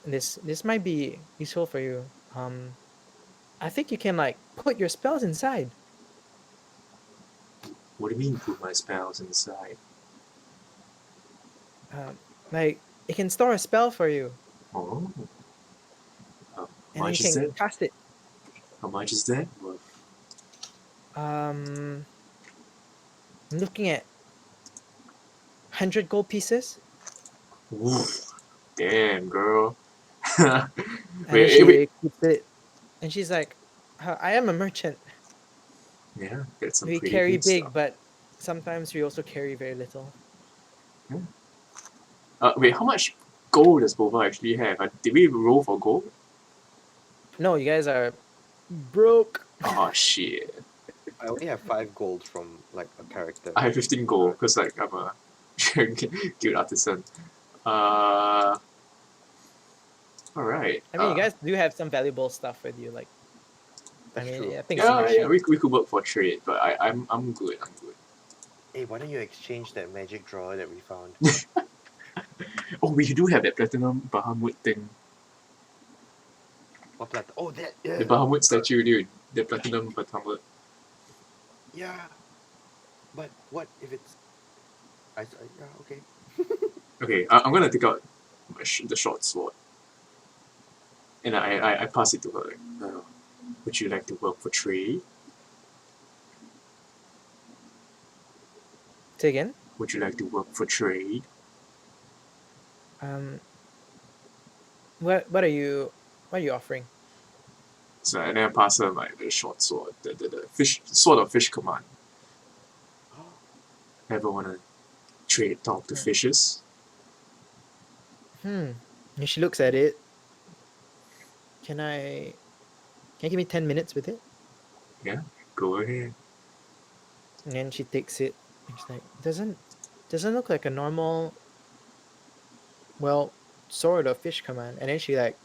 This might be useful for you. I think you can like put your spells inside." What do you mean put my spells inside? Like it can store a spell for you, Oh. How and then you much is can that? cast it. How much is that worth? I'm looking at 100 gold pieces. Ooh, damn, girl. And then Wait, wait. she keeps it, and she's like, "I am a merchant. Yeah, that's some We pretty carry good big, stuff. but sometimes we also carry very little." Wait, how much gold does Bova actually have? Did we roll for gold? No, you guys are broke. Oh shit. I only have 5 gold from like a character. I have 15 gold because like I'm a guild artisan. Alright. I mean, you guys do have some valuable stuff with you, like That's I mean, true. I think it's in your yeah, sheet. we could work for trade, but I'm good. I'm good. Hey, why don't you exchange that magic drawer that we found? Oh, we do have that platinum Bahamut thing. What plat? Oh, that The Bahamut statue, dude. The platinum Bahamut. yeah. But what if it's? Yeah, okay. Okay, I'm gonna take out the short sword, and I pass it to her. Like, would you like to work for trade? Say again. Would you like to work for trade? What are you offering? So and then I pass her the short sword, the fish sword of fish command. Ever wanna talk to fishes? And she looks at it. Can you give me 10 minutes with it? Yeah, go ahead. And then she takes it. And she's like, doesn't look like a normal, well, sword of fish command. And then she like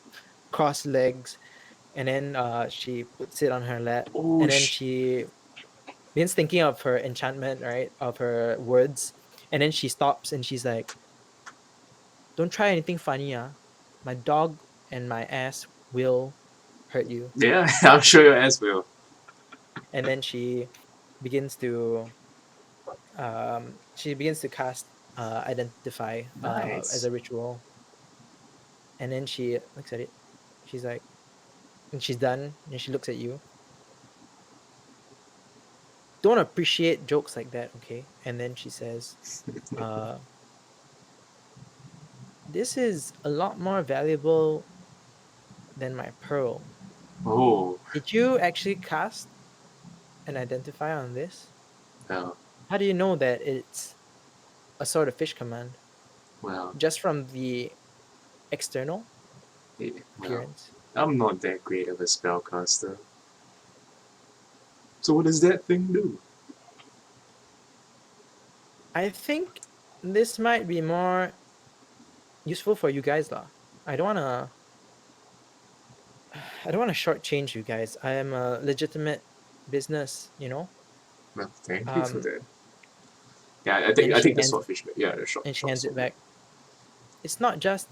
cross legs, and then she puts it on her lap, Oh and then she begins thinking of her enchantment, right, of her words, and then she stops and she's like, "Don't try anything funny, My dog and my ass will hurt you." yeah, I'm sure your ass will. And then she begins to cast identify as Nice. a ritual, and then she looks at it. She's like, and she's done, and she looks at you. Don't appreciate jokes like that, okay? And then she says, "This is a lot more valuable than my pearl. Oh, Did you actually cast and identify on this? well, How do you know that it's a sort of fish command well, just from the external well. appearance?" I'm not that great of a spellcaster. So what does that thing do? I think this might be more useful for you guys, lah. I don't wanna shortchange you guys. I am a legitimate business, Well, thank you for Um, that. Yeah, and I she think the hands swordfish. Yeah, the short hands it sword. back. It's not just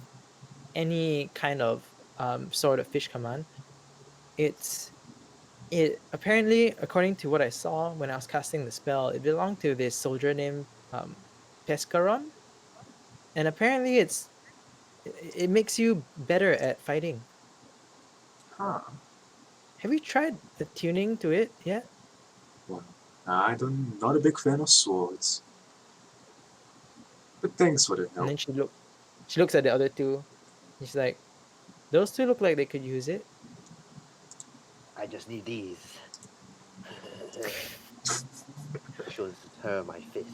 any kind of sort of fish command. It's it apparently, according to what I saw when I was casting the spell, it belonged to this soldier named Pescaron, and apparently it makes you better at fighting. Huh. Have you tried the tuning to it yet? Well, not a big fan of swords. But thanks for the And help. then she looks at the other two. And she's like, "Those two look like they could use it." I just need these. Shows her my fist.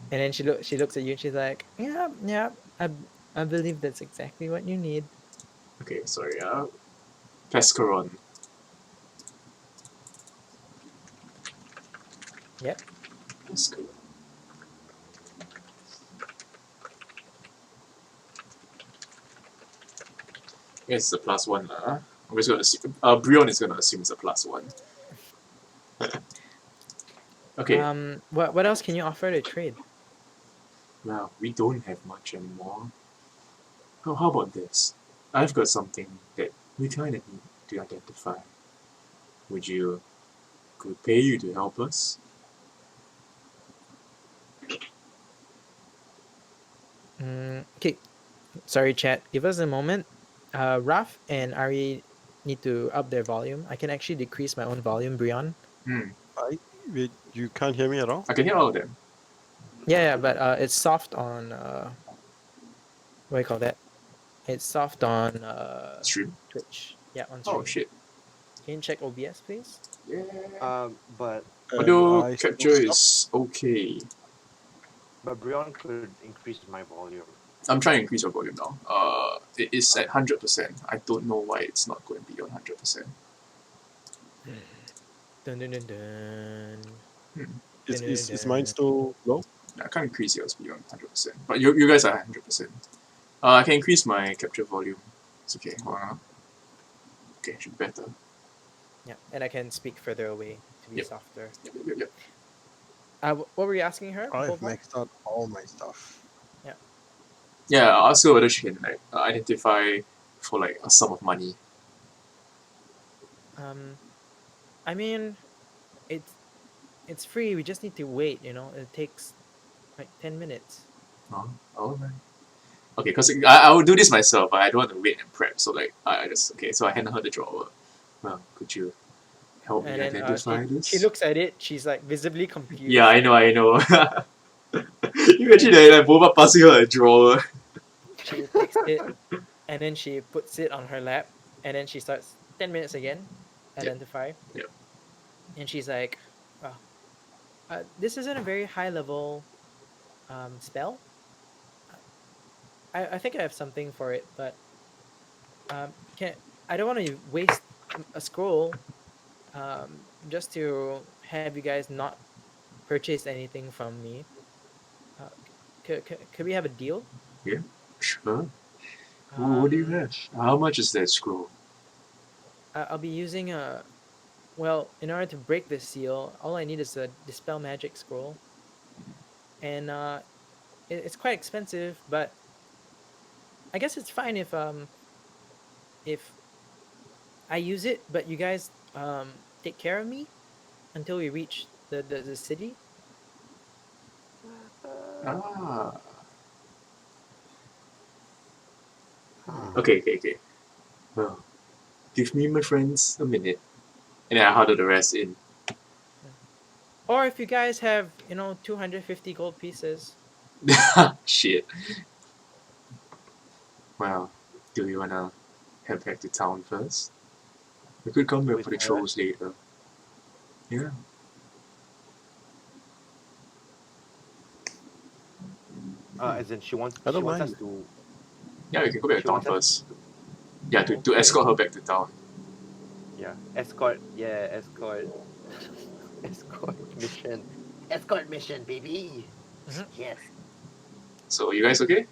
And then she looks at you and she's like, "Yeah, yeah, I believe that's exactly what you need." Okay, sorry. Pescaron. Yep. Pescaron. It's a +1 lah. I'm just gonna assume. Bryon is gonna assume it's a +1. Okay. What else can you offer to trade? Well, we don't have much anymore. Oh, how about this? I've got something that we kind of need to identify. Would you could pay you to help us? Okay, sorry, chat. Give us a moment. Raph and Ari need to up their volume. I can actually decrease my own volume, Bryon. Wait, you can't hear me at all? I can hear all of them. Yeah, but it's soft on what do you call that? It's soft on Stream. Twitch. Yeah, on stream. Oh shit. Can you check OBS, please? Yeah. But Audio capture is okay. Bryon could increase my volume. I'm trying to increase your volume now. It is at 100%. I don't know why it's not going beyond 100%. Dun dun dun dun. Is mine still low? I can't increase yours beyond 100%. But you guys are 100%. I can increase my capture volume. It's okay. Okay, should be better. Yeah, and I can speak further away to be Yep. softer. Yep. What were you asking her? I've maxed out all my stuff. Yeah, I'll ask her whether she can identify for a sum of money. I mean, it's free. We just need to wait. It takes like 10 minutes. Oh, alright. Okay, because I will do this myself, but I don't want to wait and prep. So I just so I hand her the drawer. Well, could you help me And then identify this? she looks at it. She's like visibly confused. Yeah, I know. You imagine that Boba passing her a drawer. She takes it, and then she puts it on her lap, and then she starts 10 minutes again. Identify. Yep. And she's like, "Oh, this isn't a very high level spell. I think I have something for it, but can I don't want to waste a scroll just to have you guys not purchase anything from me. Uh, could we have a deal? Yeah, sure. What do you have? How much is that scroll? I'll be using a well, in order to break this seal, all I need is a dispel magic scroll, and it's quite expensive, but I guess it's fine if I use it, but you guys take care of me until we reach the city. Ah. Hmm. Okay. Well, give me my friends a minute, and then I huddle the rest in. Or if you guys have 250 gold pieces. Shit. Well, do we wanna head back to town first? We could come back With for the her? trolls later. Yeah. As in she wants I don't us mind. to. Yeah, we can go back She to town wants us first. Yeah, to Okay. escort her back to town. Yeah, escort. Yeah, escort. Escort mission. Escort mission, baby. Mhm. Yes. So you guys okay?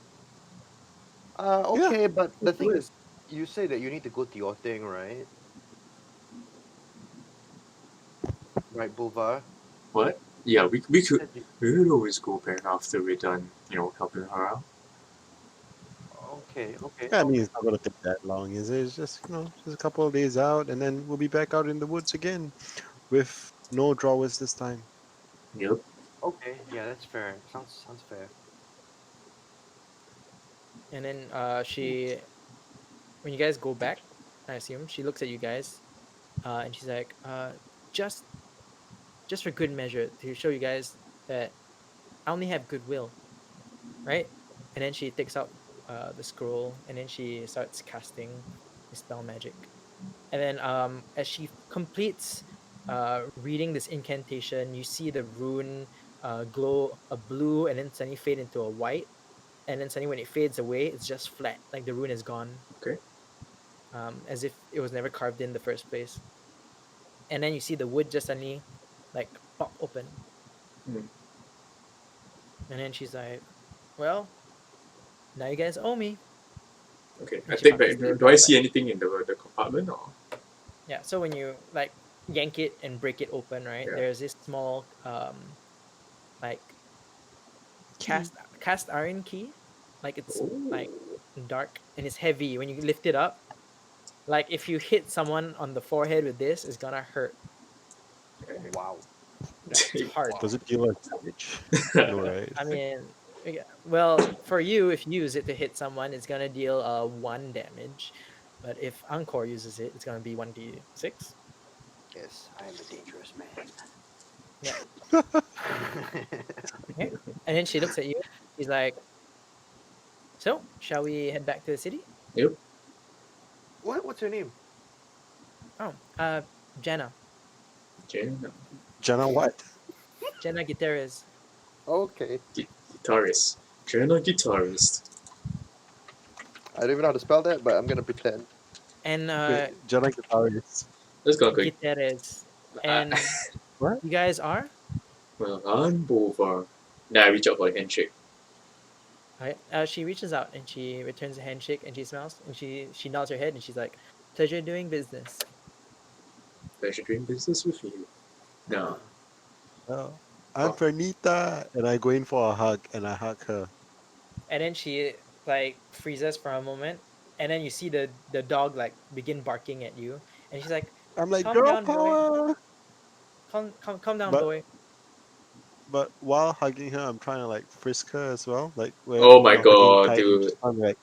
Okay, but the let's do thing it. is, you say that you need to go to your thing, right? Right, Bulvar? What? Yeah, we could Said you- we could always go back after we're done, helping her out. Okay, okay, Yeah, I mean, okay. it's not gonna take that long, is it? It's just just a couple of days out, and then we'll be back out in the woods again with no drawers this time. Yep. Okay, yeah, that's fair. Sounds fair. And then she when you guys go back, I assume she looks at you guys, and she's like, just just for good measure to show you guys that I only have goodwill, right? And then she takes out the scroll, and then she starts casting dispel magic. And then as she completes reading this incantation, you see the rune glow a blue, and then suddenly fade into a white. And then suddenly when it fades away, it's just flat, like the rune is gone, Okay. as if it was never carved in the first place. And then you see the wood just suddenly like pop open. Hmm. And then she's like, "Well, now you guys owe me." Okay. I And she take passes back. the Do I drawer see back. anything in the compartment or? Yeah. So when you like yank it and break it open, right? Yeah. There's this small like Key. cast iron key. Like it's Oh. like dark and it's heavy. When you lift it up, like if you hit someone on the forehead with this, it's gonna hurt. Wow. Yeah, it's hard. Does it deal like damage? No, right? I mean, yeah, well, for you, if you use it to hit someone, it's gonna deal 1 damage. But if Encore uses it, it's gonna be 1d6. Yes, I am a dangerous man. Yeah. Okay. And then she looks at you. She's like, "So, shall we head back to the city?" Yep. What's her name? Oh, Jenna. Okay. Jenna, what? Jenna Gutierrez. Okay. Guitarist. Jenna guitarist. I don't even know how to spell that, but I'm gonna pretend. And Wait, Jenna guitarist. Let's go quick. Gutierrez. And What? you guys are? Well, I'm Bovar. Then I reach out for a handshake. Right. She reaches out and she returns a handshake and she smiles and she nods her head and she's like, "Pleasure doing business." Pleasure doing business with you. No. Oh, I'm Fernita, and I go in for a hug, and I hug her. And then she like freezes for a moment, and then you see the dog like begin barking at you, and she's like, I'm like, "Calm girl down, boy. power. Calm down, But boy." but while hugging her, I'm trying to like frisk her as well, like we're Oh my hugging god, tight. I'm dude. just I'm like,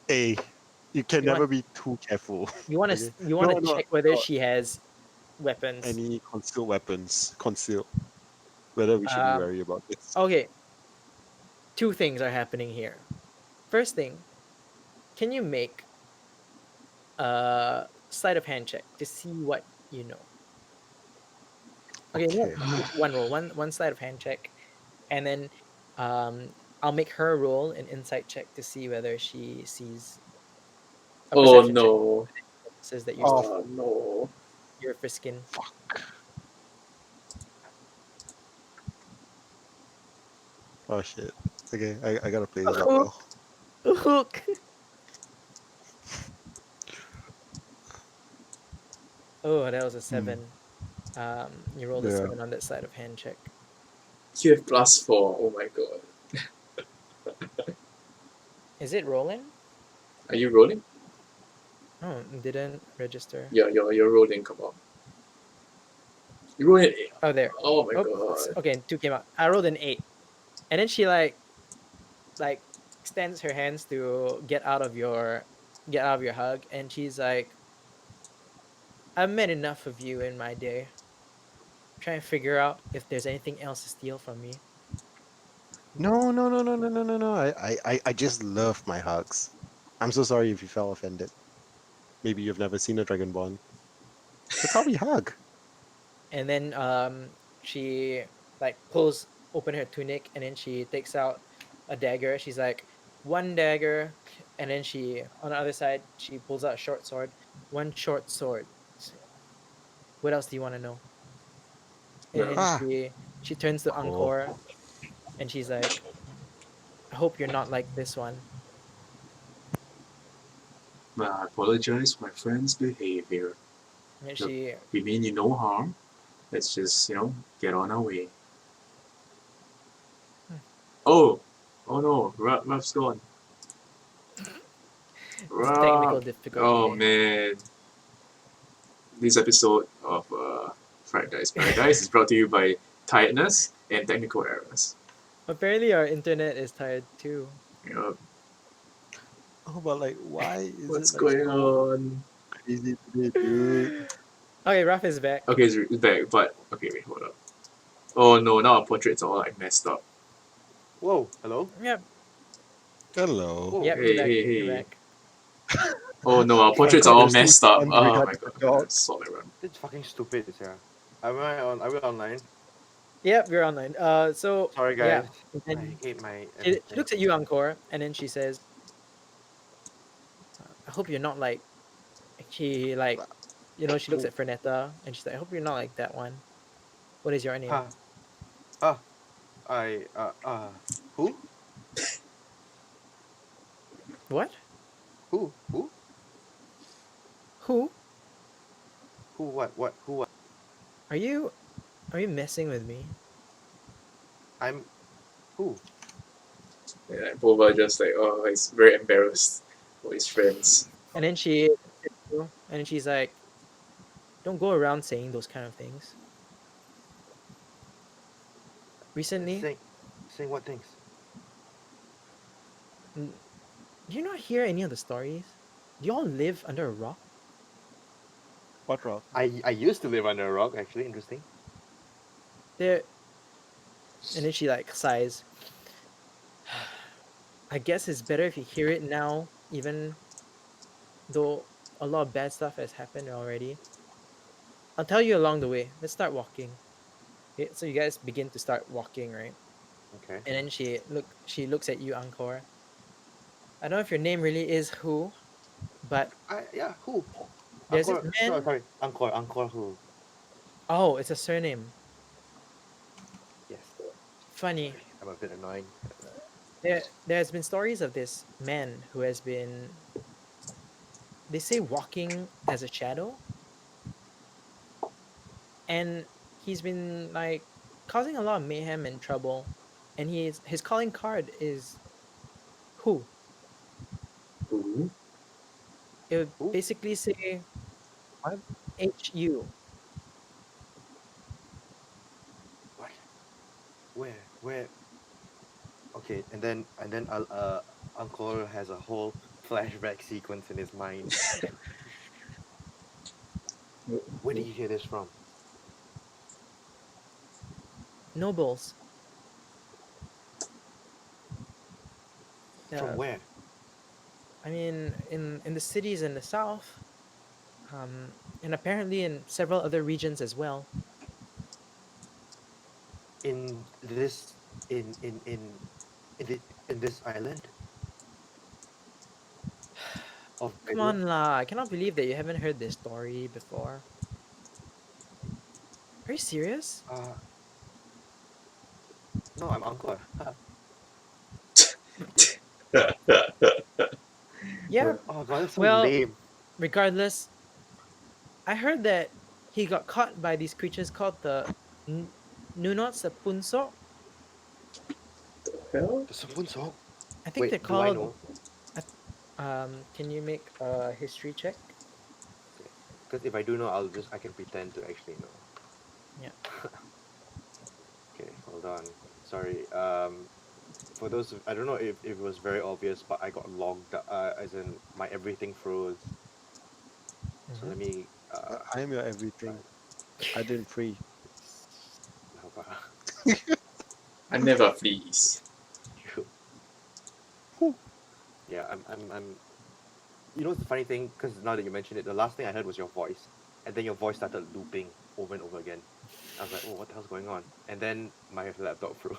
hey, you can You want never be too careful. you want to Okay? you want to No, check whether no, she has weapons. any concealed weapons concealed. whether we should be wary about this. Okay, two things are happening here. First thing, can you make a sleight of hand check to see what you know? Okay, no, Okay. one roll, one sleight of hand check, and then I'll make her roll an insight check to see whether she sees a Oh perception check no. says that Oh no. you're Friskin. Oh shit. Okay, I gotta play A this out hook. now. A hook. Oh, that was a 7. You rolled a Yeah. 7 on that sleight of hand check. You have +4. Oh my god. Is it rolling? Are you rolling? Oh, it didn't register. Yeah, you're rolling. Come on. You rolled an 8. Oh, there. Oh my Oh, god. okay, 2 came out. I rolled an 8, and then she like extends her hands to get out of your hug, and she's like, "I've met enough of you in my day. Try and figure out if there's anything else to steal from me." No, no, no, no, no, no, no, no. I just love my hugs. I'm so sorry if you felt offended. Maybe you've never seen a dragonborn. That's how we hug. And then she like pulls open her tunic, and then she takes out a dagger. She's like, one dagger, and then she on the other side she pulls out a short sword. One short sword. What else do you want to know? And No. then Ah, she turns to cool. Angkor, and she's like, I hope you're not like this one. I apologize for my friend's behavior. And Look, she we mean you no harm. Let's just, get on our way. Oh! Oh no, Raph's gone. technical Raph! difficulty. Oh man. This episode of Fried Dice Paradise is brought to you by tiredness and technical errors. Apparently our internet is tired too. Oh, but like, why is What's it like going so on? crazy today, dude? Okay, Raph is back. Okay, it's back, but okay, wait, hold up. Oh no, now our portraits are all like messed up. Whoa, hello? Yep, Hello. Whoa. yep, Hey, you're back. hey, You're hey. back. Oh no, our portraits are Angkor, all there's two messed up. swans Oh behind my the god, dog. solid run. It's fucking stupid, yeah. Are we online? Yep, you're online. So Sorry, yeah, guys. and I then hate my she looks at you, Angkor, and then she says, "I hope you're not like." She like, she looks Who? at Fernetta, and she's like, "I hope you're not like that one. What is your name?" Huh? Ah, who? What? Who? Who? Who? Who? What? Who? What? Are you messing with me? I'm who? Yeah, Boba just like, oh, he's very embarrassed for his friends. And then she looks at you, and then she's like, "Don't go around saying those kind of things." Recently, Saying what things? do you not hear any of the stories? Do you all live under a rock? What rock? I used to live under a rock. Actually, interesting. There, and then she like sighs. I guess it's better if you hear it now, even though a lot of bad stuff has happened already. I'll tell you along the way. Let's start walking. Okay, so you guys begin to start walking, right? Okay. And then she looks at you, Angkor. I don't know if your name really is who, but Yeah. Who? there's this Angkor. man. Sorry. Angkor. Angkor. Who? Oh, it's a surname. Yes. Funny. Sorry. I'm a bit annoying. There's been stories of this man who has been, they say, walking as a shadow, and he's been like causing a lot of mayhem and trouble, and his calling card is who. Ooh. It would Who? basically say What? HU. What? Where? Where? Okay. And then Angkor has a whole flashback sequence in his mind. Where did you hear this from? nobles. From where? I mean, in the cities in the south, and apparently in several other regions as well. In this in, the, in this island of Come Bryon? on, la! I cannot believe that you haven't heard this story before. Are you serious? Uh, no, I'm Angkor. Yeah. Oh god, that's so Well, lame. regardless, I heard that he got caught by these creatures called the Nunot Sapunso. Hell? The Sabun song. I think they're Wait, do I called. know? Can you make a history check? Because if I do know, I can pretend to actually know. Yeah. Okay, hold on. Sorry. For those, I don't know if it was very obvious, but I got logged. As in my everything froze. So let me. I am your everything. I didn't free. How about I never please. you? Yeah, I'm. You know, it's the funny thing, because now that you mention it, the last thing I heard was your voice, and then your voice started looping over and over again. I was like, oh, what the hell's going on? And then my laptop froze.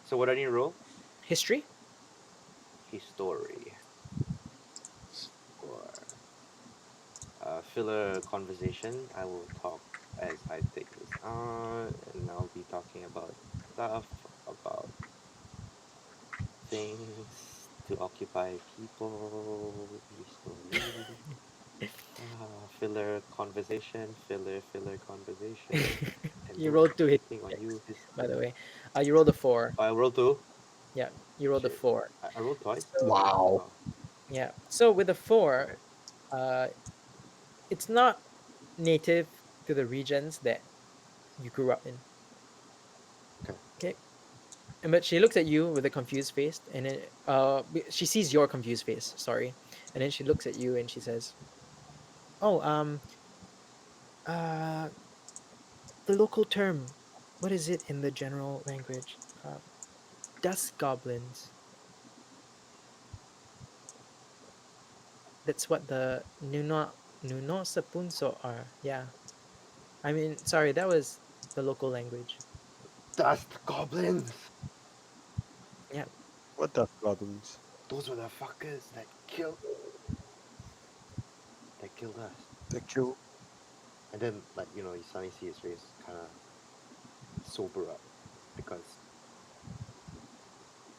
So what do I need to roll? History. History. Or filler conversation. I will talk as I take this on, and I'll be talking about stuff, about things to occupy people. History. Filler conversation. Filler conversation. And You rolled two hit, focusing on you. by the way. You rolled a 4. I rolled two. Yeah, you rolled a Shit. 4. I rolled twice. So, Oh. yeah. So with a 4, Alright. uh, it's not native to the regions that you grew up in. Okay. Okay. But she looks at you with a confused face, and then she sees your confused face. Sorry, and then she looks at you and she says, "Oh, uh, the local term. What is it in the general language? Dust goblins. That's what the Nuno Sapunso are. Yeah. I mean, sorry, that was the local language. Dust goblins. Yeah. What the goblins? Those were the fuckers that killed us. The kill. And then, like, you suddenly see his face kind of sober up because,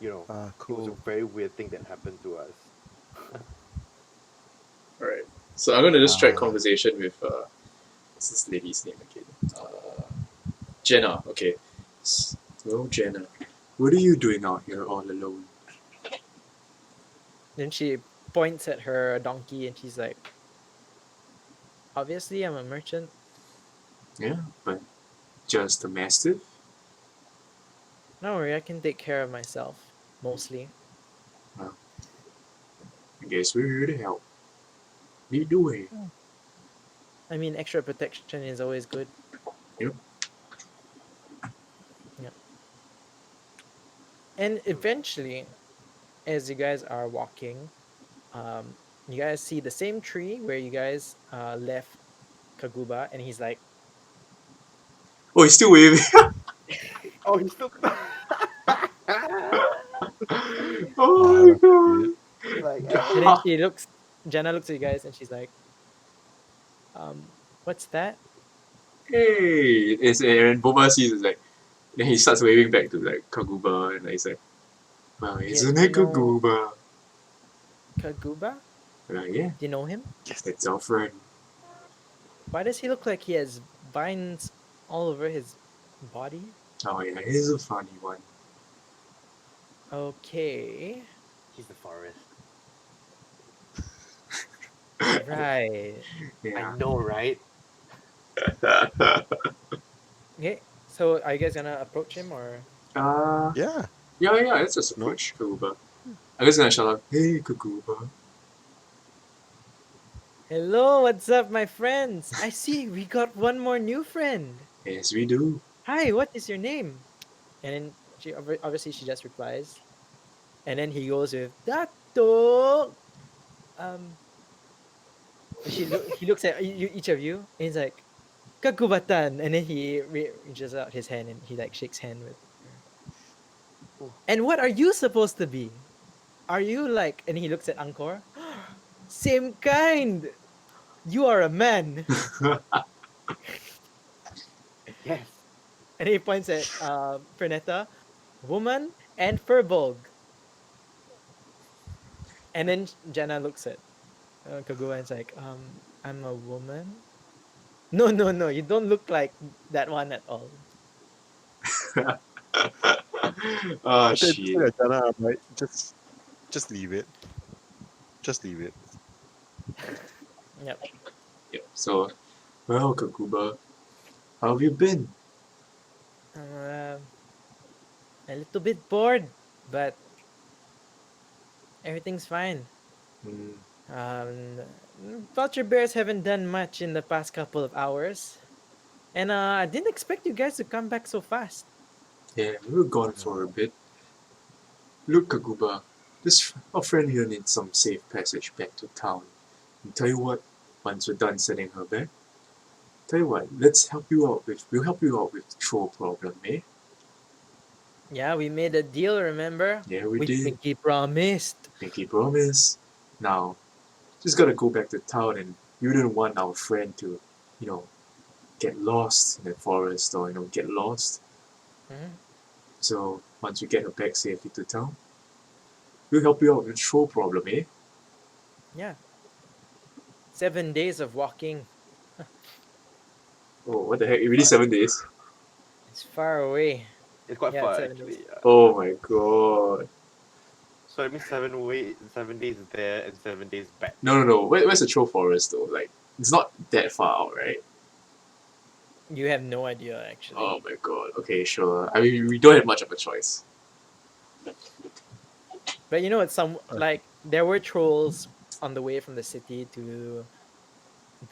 it was a Cool. very weird thing that happened to us. Alright. So I'm gonna just try Ah. conversation with what's this lady's name again? Jenna. Okay. Hello, Jenna. What are you doing out here all alone? Then she points at her donkey and she's like, "Obviously, I'm a merchant." Yeah, but just a mastiff? Don't worry, I can take care of myself, mostly. I guess we're here to help. Lead the way. I mean, extra protection is always good. Yep. Yeah. And eventually, as you guys are walking, you guys see the same tree where you guys left Kaguba, and he's like, Oh, he's still waving. Oh, he's still. Oh my god. Like, and then Jenna looks at you guys, and she's like, what's that? Hey, and Boba sees it's like, then he starts waving back to like Kaguba, and he's like, wow, isn't it Kaguba? Kaguba? Yeah, Do you know him? it's our friend. Why does he look like he has vines all over his body? Oh yeah, he's a funny one. Okay. he's the forest. Right. Yeah. I know, right? Okay. So are you guys gonna approach him or? Yeah. Yeah, let's just approach Kaguba. I'm just gonna shout out, hey Kaguba. Hello, what's up, my friends? I see we got one more new friend. Yes, we do. "Hi, what is your name?" And then obviously she just replies, and then he goes with "Dato." Um, he looks at each of you, and he's like, "Kagubatan," and then he reaches out his hand and he like shakes hand with her. Oh. And what are you supposed to be? Are you like? And he looks at Angkor. Same kind. You are a man. Yes. And he points at Pernetta, woman, and Furbolg. And then Jenna looks at Kagura and is like, I'm a woman? No, no, no, you don't look like that one at all. Oh But then just shit. look at Jana, I'm like, just leave it. Just leave it. Yep. Yep. So, well, Kakuba, how have you been? I'm a little bit bored, but everything's fine. Mm, Um, Vulture Bears haven't done much in the past couple of hours. And I didn't expect you guys to come back so fast. yeah, we were gone for a bit. Look, Kakuba, our friend here needs some safe passage back to town. And tell you what, once we're done sending her back, tell you what, we'll help you out with the troll problem, eh? Yeah, we made a deal, remember? Yeah, we We did. pinky promised. Pinky promise. Now, just gotta go back to town, and you didn't want our friend to, you know, get lost in the forest or, get lost. Mhm. So, once we get her back safely to town, we'll help you out with the troll problem, eh? Yeah. 7 days of walking. Oh, what the heck? It really 7 days? It's far away. It's quite Yeah, far it's 7 days. actually. Oh my god. So it means 7 days there and 7 days back. No. Where's the troll forest though? Like, it's not that far out, right? You have no idea, actually. Oh my god. Okay, sure. I mean, we don't have much of a choice. But you know, it's like there were trolls on the way from the city to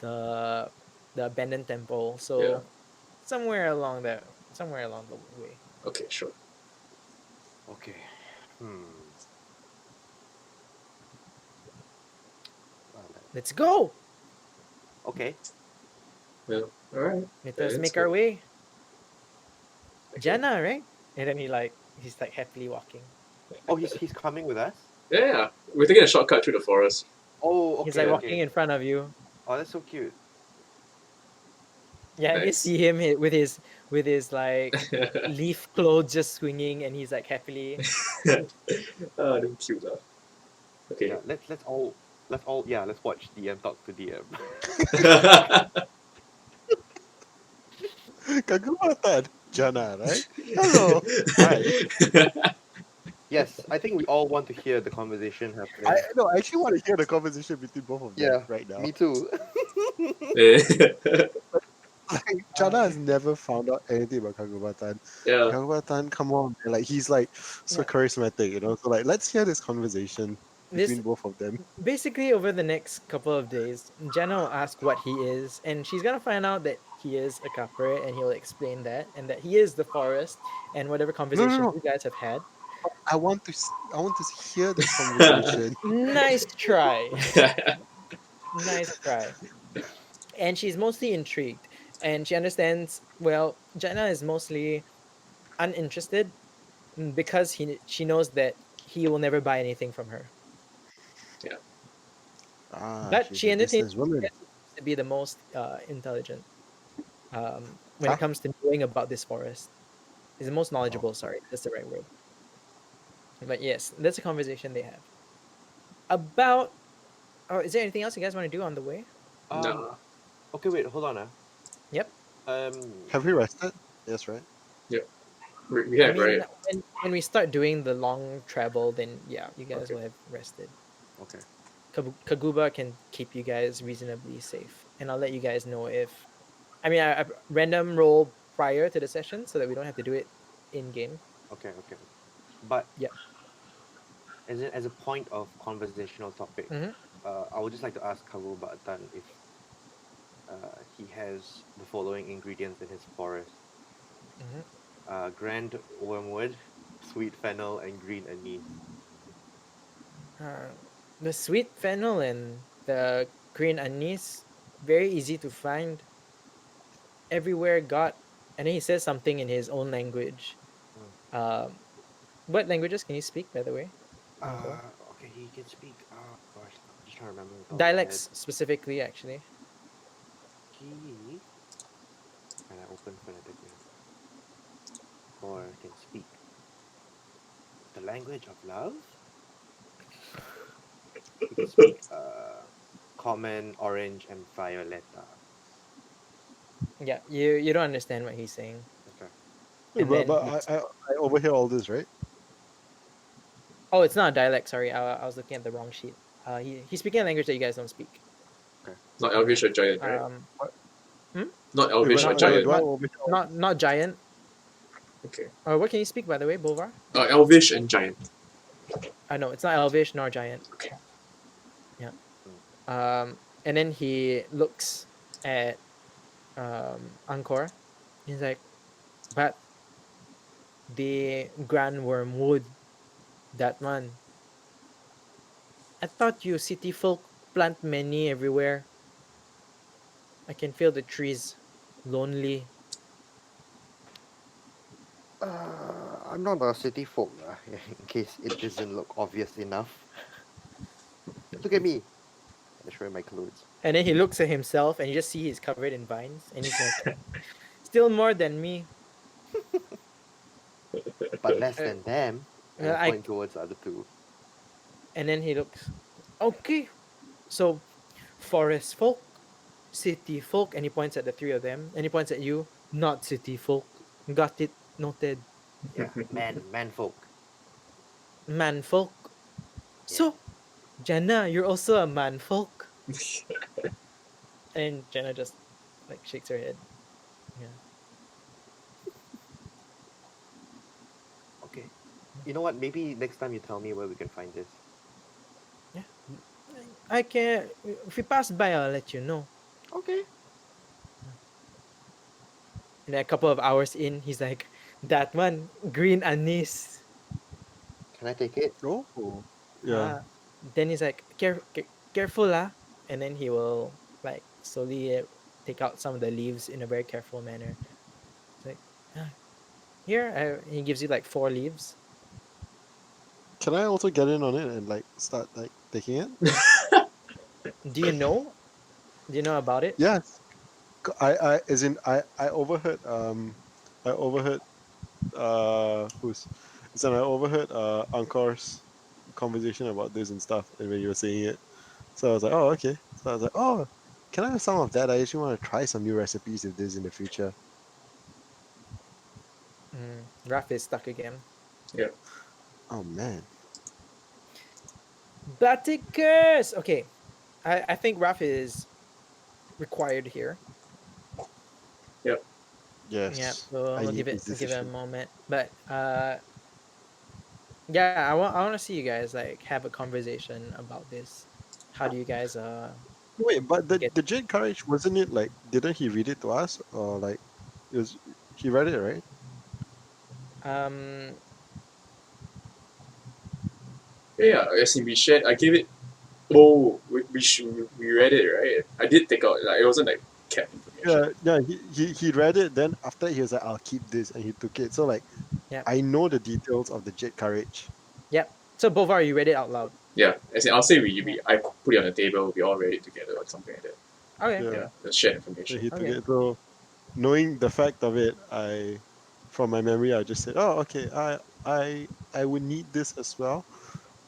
the the abandoned temple. So Yeah. somewhere along the way. Okay, sure. Okay. Hmm. Let's go. Okay. Well, alright. Let us Let's make go. our way. Okay. Jana, right? And then he's like happily walking. Oh, he's coming with us. Yeah. We're taking a shortcut through the forest. Oh, okay. He's like okay. walking in front of you. Oh, that's so cute. Yeah, and you Nice. see him with his like leaf clothes just swinging, and he's like happily. Oh, damn cute lah. Okay. Yeah. Let's all let's watch DM talk to DM. Kagubatan, Jana, right? Hello. Hi. Yes, I think we all want to hear the conversation happening. I actually want to hear the conversation between both of them Yeah, right now. me too. Like, Jana has never found out anything about Kagubatan. Yeah. Kagubatan, come on, man. Like he's like so Yeah. charismatic, you know. So like, let's hear this conversation between both of them. Basically, over the next couple of days, Jenna will ask what he is, and she's gonna find out that he is a copper, and he'll explain that, and that he is the forest, and whatever conversation no. you guys have had. I want to hear the conversation. Nice try. Nice try. And she's mostly intrigued, and she understands. Well, Jenna is mostly uninterested because she knows that he will never buy anything from her. But She's she a entertains businesswoman. to be the most intelligent when it comes to knowing about this forest. Is the most knowledgeable. Sorry, that's the right word. But yes, that's a conversation they have about. Oh, is there anything else you guys want to do on the way? Nah. Okay, wait, hold on. Yep. Have we rested? Yes, right? Yep. We have, right? when we start doing the long travel, then yeah, you guys Okay. will have rested. Okay. Kaguba can keep you guys reasonably safe, and I'll let you guys know if. I mean, I random roll prior to the session so that we don't have to do it in game. Okay. But Yeah. as a point of conversational topic, Mhm. I would just like to ask Kagu Batan if he has the following ingredients in his forest. Grand wormwood, sweet fennel, and green anise. Uh, the sweet fennel and the green anise, very easy to find. Everywhere got. And then he says something in his own language. Um, what languages can you speak, by the way? Encore? Okay, he can speak. Oh gosh, I'm just trying to remember the top of my head. Dialects specifically, actually. He and I open phonetic here. Or can speak the language of love. He can speak common, orange, and violeta. Yeah, you don't understand what he's saying. Okay. And But, then I overhear all this, right? oh, it's not a dialect. Sorry, I was looking at the wrong sheet. He's speaking a language that you guys don't speak. Not Elvish or Giant, right? Not Elvish or Not Giant. do I not overhear all not giant. Okay. What can you speak, by the way, Bolvar? Elvish and Giant. No, it's not elvish nor giant. Okay. Yeah. And then he looks at Angkor. He's like, but the grand wormwood, that one. I thought you city folk plant many everywhere. I can feel the trees lonely. I'm not a city folk, in case it doesn't look obvious enough. Look at me. I show my clothes. And then he looks at himself and you just see he's covered in vines. And he's like, still more than me. But less than them. And Well, I point towards the other two. And then he looks, okay. So, forest folk, city folk. And he points at the three of them. And he points at you, not city folk. Got it, noted. Yeah, man folk. Man folk. So, Jenna, you're also a man folk. And Jenna just like shakes her head. Yeah. Okay. You know what? Maybe next time you tell me where we can find this. Yeah. I can. If we pass by, I'll let you know. Okay. And then a couple of hours in, he's like, that one, green anise. Can I take it? Oh, yeah. Then he's like, careful, ah. And then he will like slowly take out some of the leaves in a very careful manner. It's like, here, he gives you like 4 leaves. Can I also get in on it and like start like taking it? Do you know? Do you know about it? Yes. As in I overheard who's so I overheard Ankor's conversation about this and stuff and when you were saying it. So I was like, oh okay. So I was like, oh, can I have some of that? I actually want to try some new recipes with this in the future. Raph is stuck again. Yeah. Oh man. Batikers! Okay. I think Raph is required here. Yep. Yes. Yeah, so I we'll need give this it a decision. moment. But yeah, I want to see you guys like have a conversation about this. How do you guys Wait, but the get- the Jade Courage wasn't it like didn't he read it to us or like it was he read it right? Yeah, as in we shared, I gave it. Oh, we read it, right? I did take out, like, it wasn't like kept information. Yeah, he read it. Then after he was like, "I'll keep this," and he took it. So like, Yeah. I know the details of the Jade Courage. Yep. So Bovar, you read it out loud. Yeah, as in, I'll say I put it on the table, we all read it together or something like that. Okay. Yeah. Yeah, let's share So information. he took Okay. it. So knowing the fact of it, from my memory, I just said, "Oh, okay. I would need this as well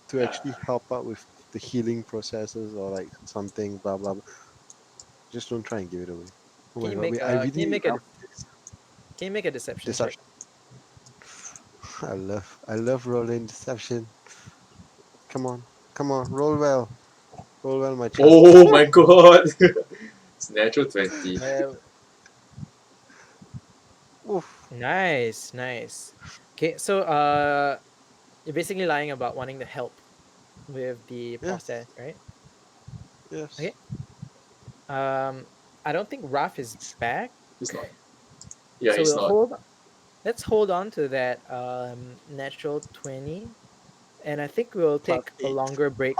to actually help out with the healing processes or like something. Blah blah. Blah. Just don't try and give it away. Oh Can my you god! make Wait, I really can you make a love can you make a deception check? deception. I love rolling deception. Come on, roll well, my child. Oh my god! It's natural 20. Oof. Nice. Okay, so you're basically lying about wanting to help with the Yes. process, right? Yes. Okay. I don't think Raph is back. It's not. Yeah, So it's we'll not. let's hold on to that natural 20, and I think we'll Plus take a 8 longer break.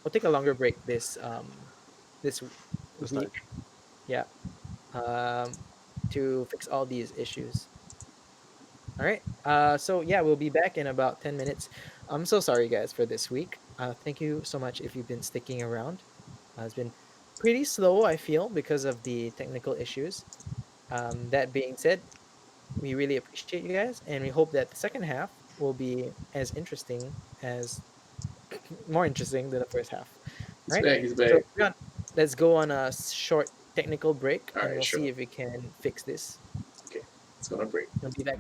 We'll take a longer break this this time. week. Yeah. Um, to fix all these issues. All right. So yeah, we'll be back in about 10 minutes. I'm so sorry, guys, for this week. Thank you so much if you've been sticking around. It's been pretty slow, I feel, because of the technical issues. That being said, we really appreciate you guys, and we hope that the second half will be as interesting as more interesting than the first half. He's All right. back. He's So back. Brian, let's go on a short technical break, All and right, we'll see sure. if we can fix this. Okay, it's gonna break. We'll be back.